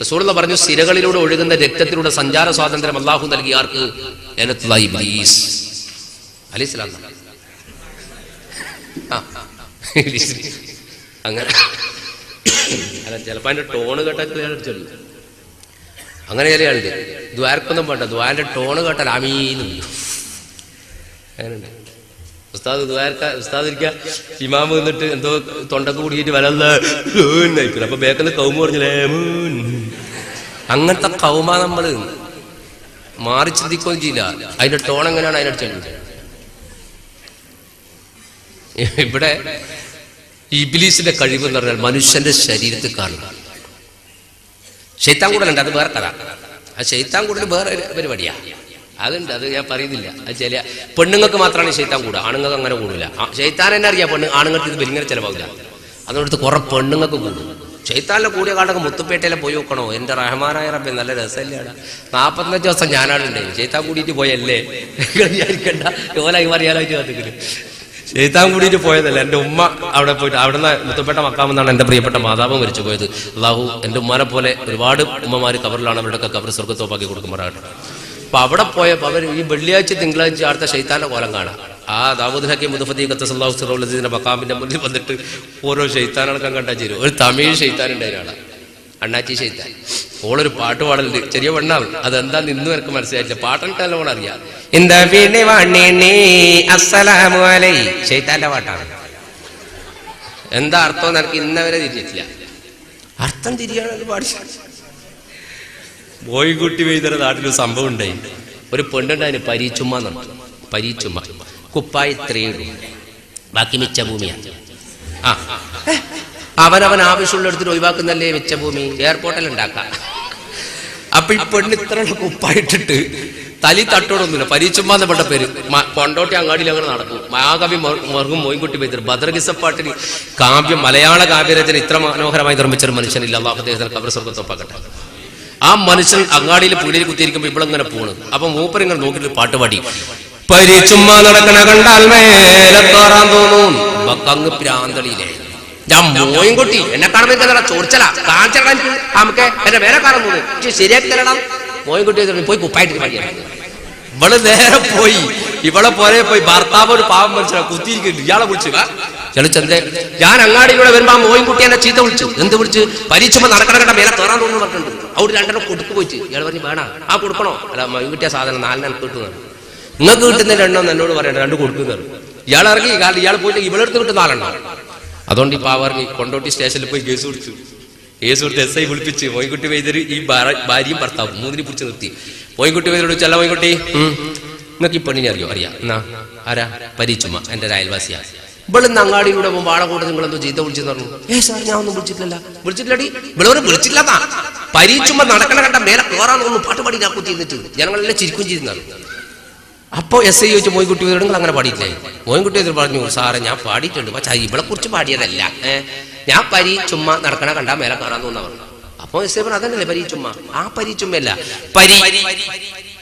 റസൂലുള്ളാഹി പറഞ്ഞു, സിരകളിലൂടെ ഒഴുകുന്ന രക്തത്തിലൂടെ സഞ്ചാര സ്വാതന്ത്ര്യം അള്ളാഹു നൽകിയ ആർക്ക്? ലഅനത്തുല്ലാഹി ഇബ്ലീസ് അലൈഹിസ്സലാം. അങ്ങനെ അല്ല, ചിലപ്പോ അതിന്റെ ടോണ് കേട്ടാൽ ചൊല്ലു. അങ്ങനെ ചില ആളുണ്ട് ദ്വാരക്കൊന്നും വേണ്ട, ദ്വാരന്റെ ടോണ് കേട്ടാൽ ആമീനും. അങ്ങനെയുണ്ട്. ഉസ്താദ് ഇരിക്കുക, ഇമാമ് നിന്നിട്ട് എന്തോ തൊണ്ടക്ക് കൂടിയിട്ട് വലന്നയിക്കും. അപ്പൊ ബേക്കെന്ന് കൗമ പറഞ്ഞില്ലേ, അങ്ങനത്തെ കൗമ നമ്മള് മാറി ചിന്തിക്കുകയും ചെയ്യില്ല. അതിന്റെ ടോൺ എങ്ങനെയാണ് അതിനടിച്ചത്. ഇവിടെ ഇബ്ലീസിന്റെ കഴിവ് എന്ന് പറഞ്ഞാൽ മനുഷ്യന്റെ ശരീരത്തിൽ കാണുക. ശൈത്താൻ കൂടലുണ്ട്, അത് വേറെ കഥ. ആ ശൈത്താൻ കൂടൽ വേറെ പരിപാടിയാ, അതുണ്ട്, അത് ഞാൻ പറയുന്നില്ല. അത് ചില പെണ്ണുങ്ങൾക്ക് മാത്രമാണ് ശൈത്താൻ കൂടുക, ആണുങ്ങൾക്ക് അങ്ങനെ കൂടില്ല. ശൈത്താൻ തന്നെ അറിയാം, ആണുങ്ങൾക്ക് ഇത് വലിങ്ങനെ ചിലവാകില്ല. അതിനടുത്ത് കുറെ പെണ്ണുങ്ങൾക്ക് കൂടും. ശൈത്താനിലെ കൂടിയ കാലൊക്കെ മുത്തുപേട്ടയിലെ പോയി നോക്കണോ, എന്റെ റഹ്മാനായ റബ്ബേ, നല്ല രസമല്ലേ. 45 ദിവസം ഞാനാളുണ്ടായി. ശൈത്താൻ കൂടിയിട്ട് പോയല്ലേ വിചാരിക്കണ്ട, ഓലായി അറിയാനായിട്ട് കാത്തിക്കല്. ശൈത്താൻ കൂടിയിട്ട് പോയതല്ല. എൻ്റെ ഉമ്മ അവിടെ പോയിട്ട്, അവിടുന്ന് മുത്തുപേട്ട മക്കാമെന്നാണ് എൻ്റെ പ്രിയപ്പെട്ട മാതാവ് മരിച്ചു പോയത്. അള്ളാഹു എൻ്റെ ഉമ്മാനെ പോലെ ഒരുപാട് ഉമ്മമാർ കബറിലാണ്, അവരുടെയൊക്കെ കബർ സ്വർഗ്ഗത്തോപ്പാക്കി കൊടുക്കുമ്പോഴാണ്. അപ്പൊ അവിടെ പോയപ്പോൾ അവർ ഈ വെള്ളിയാഴ്ച തിങ്കളാഴ്ച അടുത്ത ശൈത്താന്റെ കോലം കാണാം. ആ ദാവൂദ് ഹക്കീം മുദഫദി ഖദ്ദസല്ലാഹു മക്കാമിന്റെ മുന്നിൽ വന്നിട്ട് ഓരോ ശൈത്താനടക്കം കണ്ടാ ചേരും. ഒരു തമിഴ് ശൈത്താൻ ഉണ്ടായിരുന്ന അണ്ണാച്ചി ശൈത്താൻ. ഓളൊരു പാട്ട് പാടലുണ്ട്, ചെറിയ പെണ്ണാവും. അതെന്താന്ന് ഇന്നും എനിക്ക് മനസ്സിലായിട്ടില്ല. പാട്ടെനിക്ക് നല്ലോണം അറിയാം. ശൈത്താന്റെ പാട്ടാണ്. എന്താ അർത്ഥം എന്ന് എനിക്ക് ഇന്നവരെ തിരിഞ്ഞിട്ടില്ല. അർത്ഥം തിരിയാണെന്ന് പാടി. ബോയ്കുട്ടി വെയ്തര നാട്ടിലൊരു സംഭവം ഉണ്ടായി. ഒരു പെണ്ണുണ്ടായിന് പരീച്ചുമ്മ നടത്തും. പരീച്ചുമ്മ കുപ്പായി ഇത്രയിടും, ബാക്കി മിച്ച ഭൂമിയാണ്. അവനവൻ ആവശ്യമുള്ള എടുത്തിട്ട് ഒഴിവാക്കുന്നല്ലേ മിച്ച ഭൂമി. എയർപോർട്ടിൽ ഉണ്ടാക്കാം. അപ്പൊ ഈ പെണ്ണ് ഇത്രയുള്ള കുപ്പായിട്ടിട്ട് തലി തട്ടോടൊന്നുമില്ല. പരീച്ചുമ്മ എന്ന പെട്ട പേര്. കൊണ്ടോട്ടി അങ്ങാടിയിൽ അങ്ങനെ നടക്കും. മഹാകവി മർഹൂം മോയിൻകുട്ടി വൈദ്യർ ബദർഗിസപ്പാട്ടിന് കാവ്യം, മലയാള കാവ്യരചന ഇത്ര മനോഹരമായി നിർമ്മിച്ചൊരു മനുഷ്യനില്ല. അല്ലാഹു അദ്ദേഹത്തിന് ഖബർ സ്വർഗ്ഗത്തൊപ്പാക്കട്ടെ. ആ മനുഷ്യൻ അങ്ങാടിയിൽ പുലിയിൽ കുത്തിയിരിക്കുമ്പോ ഇവളിങ്ങനെ പോണ്. അപ്പൊ മൂപ്പർ ഇങ്ങനെ നോക്കിയിട്ട് പാട്ട് പാടി, പരീച്ചുമ്മ നടക്കണ കണ്ടാൽ മേലെ കയറാൻ തോന്നും. അങ്ങ് പ്രാന്തളിയിലെ ഞാൻ മോയിൻകുട്ടി എന്നെ കാണുമ്പോ ചോദിച്ചലാ കാണിച്ചാൽ നമുക്ക് എന്റെ മേലെ കയറാൻ തോന്നും. ശരിയാക്കി തരണം. മോയിൻകുട്ടി പോയി കുപ്പായിട്ട് പാടിയാണ്. ഇവള് നേരെ പോയി, ഇവളെ പോലെ പോയി ഭർത്താവ് ഒരു പാവം മനുഷ്യനാ കുത്തിയിരിക്കുന്നു. ഇയാളെ വിളിച്ചു ചെളിച്ചെന്തേ, ഞാൻ അങ്ങാടിയിലൂടെ വരുമ്പോ മോയിൻകുട്ടി എന്നെ ചീത്ത വിളിച്ചു. എന്ത് വിളിച്ച്? പരീക്ഷുമ്പോ നടക്കണ കണ്ട മേലെ കയറാൻ തോന്നുന്നു പറഞ്ഞിട്ടുണ്ട്. അവിടെ 2 കൊടുക്കു പോയിട്ട് ഇയാൾ പറഞ്ഞു വേണ, ആ കൊടുക്കണോ? അല്ല, മോയിൻകുട്ടിയ സാധനം 4 എനിക്ക് കിട്ടുന്നതാണ്. നിങ്ങൾക്ക് കിട്ടുന്നതിന് 2 എന്നോട് പറയണ്ട, 2 കൊടുക്കുന്നതാണ്. ഇയാൾ ഇറങ്ങി, കാരണം ഇയാൾ പോയിട്ട് ഇവളെടുത്ത് കിട്ടുന്ന 4 അതുകൊണ്ട് ഇപ്പൊ അവർ കൊണ്ടോട്ടി സ്റ്റേഷനിൽ പോയി കേസ് കൊടുത്തു. കേസ് കൊടുത്ത് SI വിളിപ്പിച്ച് മോയിൻകുട്ടി വൈദ്യർ ഈ ഭാര്യയും ഭർത്താവും 3 പിടിച്ച് നിർത്തി. മോയിൻകുട്ടി വൈദ്യരോട്, ചെല്ല മോയിൻകുട്ടി, നിങ്ങൾക്ക് ഈ പെണ്ണിനെ അറിയാം. എന്നാ ആരാ? പരീച്ചുമ്മ, എന്റെ ഒരു അയൽവാസിയാ. ഇവളിന്ന് അങ്ങാടിയിലൂടെ പോകുമ്പോൾ ആളെ കൂടെ നിങ്ങൾ എന്തോ ചീത്ത വിളിച്ചെന്ന് പറഞ്ഞു. സാർ ഞാൻ ഒന്നും വിളിച്ചിട്ടില്ല. വിളിച്ചിട്ടില്ലടി, ഇവളോട് വിളിച്ചില്ലാത്താ. പരീച്ചുമ്മ നടക്കണ കണ്ട മേലെ കയറാനൊന്നും പാട്ട് പാടി കാക്കു ചെയ്തിട്ട് ജനങ്ങളെല്ലാം ചിരിക്കും ചെയ്യുന്നതാണ്. അപ്പോ SI ചോദിച്ചു, മോയിൻകുട്ടി നിങ്ങൾ അങ്ങനെ പാടിയില്ലേ? മോയിൻകുട്ടി പറഞ്ഞു, സാറേ ഞാൻ പാടിയിട്ടുണ്ട്, പക്ഷേ ഇവളെ കുറിച്ച് പാടിയതല്ല. ഞാൻ പരീച്ചുമ്മ നടക്കണ കണ്ട മേലെ കയറാൻ തോന്നാ പറഞ്ഞു. അപ്പൊ SI പറഞ്ഞു, അതല്ലേ പരീച്ചുമ്മ? ആ പരീച്ചുമ്മയല്ല, പരി.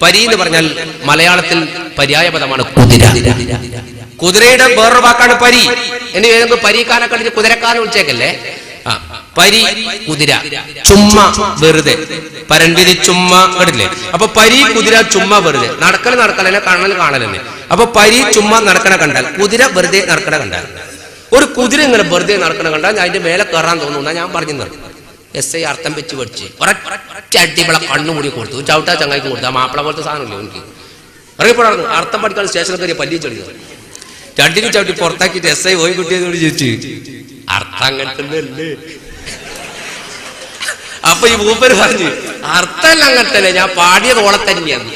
പരി എന്ന് പറഞ്ഞാൽ മലയാളത്തിൽ പര്യായ പദമാണ് കുതിര. കുതിരയുടെ വേറൊരു വാക്കാണ് പരി. ഇനി നമുക്ക് പരീക്കാനെ കണ്ടിട്ട് കുതിരക്കാരനെ വിളിച്ചേക്കല്ലേ. പരി കുതിര, ചുമ്മ വെറുതെ, പരണ്ടിരി ചുമ്മ കണ്ടില്ലേ. അപ്പൊ പരി കുതിര ചുമ്മ വെറുതെ. നടക്കലെന്നെ കാണലെന്നെ. അപ്പൊ പരി ചുമ്മ നടക്കണ കണ്ടാൽ, കുതിര വെറുതെ നടക്കണ കണ്ടാൽ. ഒരു കുതിര ഇങ്ങനെ വെറുതെ നടക്കണ കണ്ടാൽ ഞാൻ അതിന്റെ മേലെ കയറാൻ തോന്നുന്ന ഞാൻ പറഞ്ഞു നിർത്തി. SI അർത്ഥം വെച്ച് പഠിച്ച് ഒരൊറ്റ അടിപൊളി കണ്ണുകൂടി കൊടുത്തു. ചവിട്ടാ ചങ്ങായിക്കും കൊടുത്തു. ആ മാപ്പിള പോലത്തെ സാധനമില്ല എനിക്ക്. ഇറങ്ങിപ്പോടായിരുന്നു. അർത്ഥം പഠിക്കാൻ സ്റ്റേഷനിൽ കയറിയ പല്ലി ചെടിയത് ചട്ടിന് ചവിട്ടി പുറത്താക്കിയിട്ട് SI പോയി കുട്ടിയോട് ചോദിച്ചു, അർത്ഥം അങ്ങനത്തല്ലേ? അപ്പൊ ഈ മൂപ്പര് പറഞ്ഞു, അർത്ഥമല്ല അങ്ങനത്തല്ലേ, ഞാൻ പാടിയത് ഓളെ തന്നെയാണ്.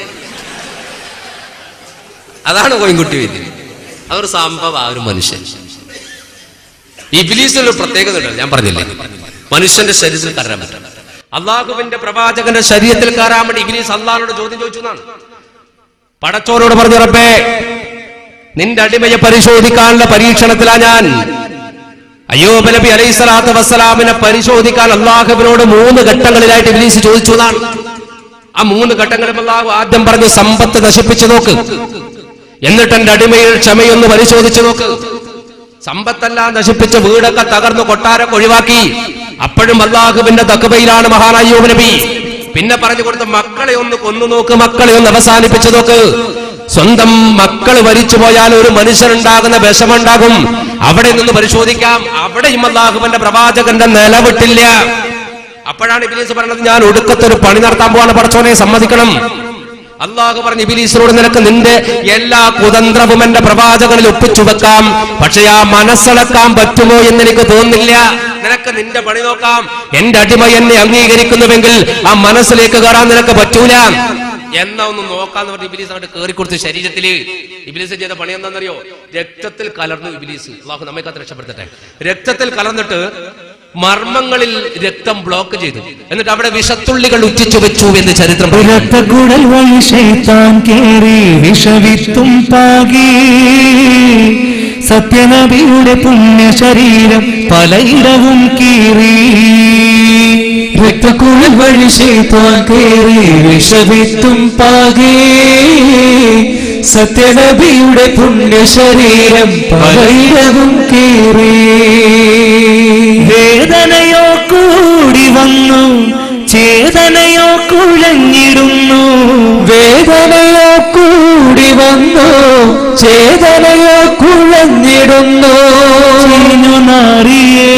അതാണ് കോയിൻകുട്ടി വൈദ്യൻ. അതൊരു സംഭവം. ആ ഒരു മനുഷ്യൻ ഇബ്ലീസിനൊരു പ്രത്യേകത ഉണ്ട്. ഞാൻ പറഞ്ഞില്ലേ, മനുഷ്യന്റെ ശരീരത്തിൽ കയറാൻ പറ്റും. അള്ളാഹുവിന്റെ പ്രവാചകന്റെ ശരീരത്തിൽ കയറാൻ വേണ്ടി ഇബ്ലീസ് അള്ളാഹിനോട് ചോദ്യം ചോദിച്ചു എന്നാണ്. പടച്ചോനോട് പറഞ്ഞു, റബ്ബേ നിന്റെ അടിമയെ പരിശോധിക്കാനുള്ള പരീക്ഷണത്തിലാ ഞാൻ. അയ്യൂബ് നബി അലൈഹിസ്സലാത്തു വസ്സലാമിനെ പരിശോധിക്കാൻ അള്ളാഹുവിനോട് 3 ഘട്ടങ്ങളിലായിട്ട് ഇബ്ലീസ് ചോദിച്ചു എന്നാണ്. ആ 3 ഘട്ടങ്ങളും അള്ളാഹു ആദ്യം പറഞ്ഞു, സമ്പത്ത് നശിപ്പിച്ചു നോക്ക്, എന്നിട്ട് എന്റെ അടിമയിൽ ക്ഷമയൊന്ന് പരിശോധിച്ചു നോക്ക്. സമ്പത്തെല്ലാം നശിപ്പിച്ച് വീടൊക്കെ തകർന്ന് കൊട്ടാരൊക്കെ ഒഴിവാക്കി. അപ്പോഴും അള്ളാഹുവിന്റെ തഖ്വയിലാണ് മഹാനായ അയ്യൂബ് നബി. പിന്നെ പറഞ്ഞു കൊടുത്ത മക്കളെ ഒന്ന് കൊന്നു നോക്ക്, മക്കളെ ഒന്ന് അവസാനിപ്പിച്ചു നോക്ക്. സ്വന്തം മക്കൾ മരിച്ചു പോയാൽ ഒരു മനുഷ്യനുണ്ടാകുന്ന വിഷമുണ്ടാകും. അവിടെ നിന്ന് പരിശോധിക്കാം. അവിടെയും അള്ളാഹുവിന്റെ പ്രവാചകന്റെ നിലവിട്ടില്ല. അപ്പോഴാണ് ഇബ്ലീസ് പറഞ്ഞത്, ഞാൻ ഒടുക്കത്തൊരു പണി നടത്താൻ പോവാണ്, പടച്ചോനെ സമ്മതിക്കണം. അള്ളാഹു പറഞ്ഞു ഇബ്ലീസിനോട്, നിനക്ക് നിന്റെ എല്ലാ കുതന്ത്രവും എന്റെ പ്രവാചകനിൽ ഒപ്പിച്ചു വെക്കാം, പക്ഷെ ആ മനസ്സടക്കാൻ പറ്റുമോ എന്ന് എനിക്ക് തോന്നുന്നില്ല. നിനക്ക് നിന്റെ പണി നോക്കാം. എന്റെ അടിമ എന്നെ അംഗീകരിക്കുന്നുവെങ്കിൽ ആ മനസ്സിലേക്ക് കയറാൻ നിനക്ക് പറ്റൂല. എന്നാ ഒന്ന് നോക്കാന്ന് പറഞ്ഞ് ഇബ്ലീസ് അങ്ങോട്ട് കയറിക്കൊടുത്തു ശരീരത്തില്. ഇബ്ലീസ് ചെയ്ത പണി എന്താണെന്നറിയോ? രക്തത്തിൽ കലർന്നു ഇബ്ലീസ്. അള്ളാഹു നമ്മെ കാത്ത് രക്ഷപ്പെടുത്തട്ടെ. രക്തത്തിൽ കലർന്നിട്ട് മർമ്മങ്ങളിൽ രക്തം ബ്ലോക്ക് ചെയ്തു. എന്നിട്ട് അവിടെ വിഷത്തുള്ളികൾ ഉറ്റിച്ചു വെച്ചു എന്ന് ചരിത്രം. രക്തക്കുഴൽ വഴി ശൈത്താൻ കേറി വിഷവിത്തും പാകി, സത്യനബിയുടെ പുണ്യ ശരീരം പലയിടവും കീറി. രക്തക്കുഴൽ വഴി ശൈത്താൻ കേറി വിഷവിത്തും പാകി, സത്യനബിയുടെ പുണ്യ ശരീരം പലയിടവും കീറി. വേദനയോ കൂടി വന്നു, ചേതനയോ കുഴഞ്ഞിടുന്നു. വേദനയോ കൂടി വന്നു, ചേതനയോ കുഴഞ്ഞിടുന്നു. നാറിയേ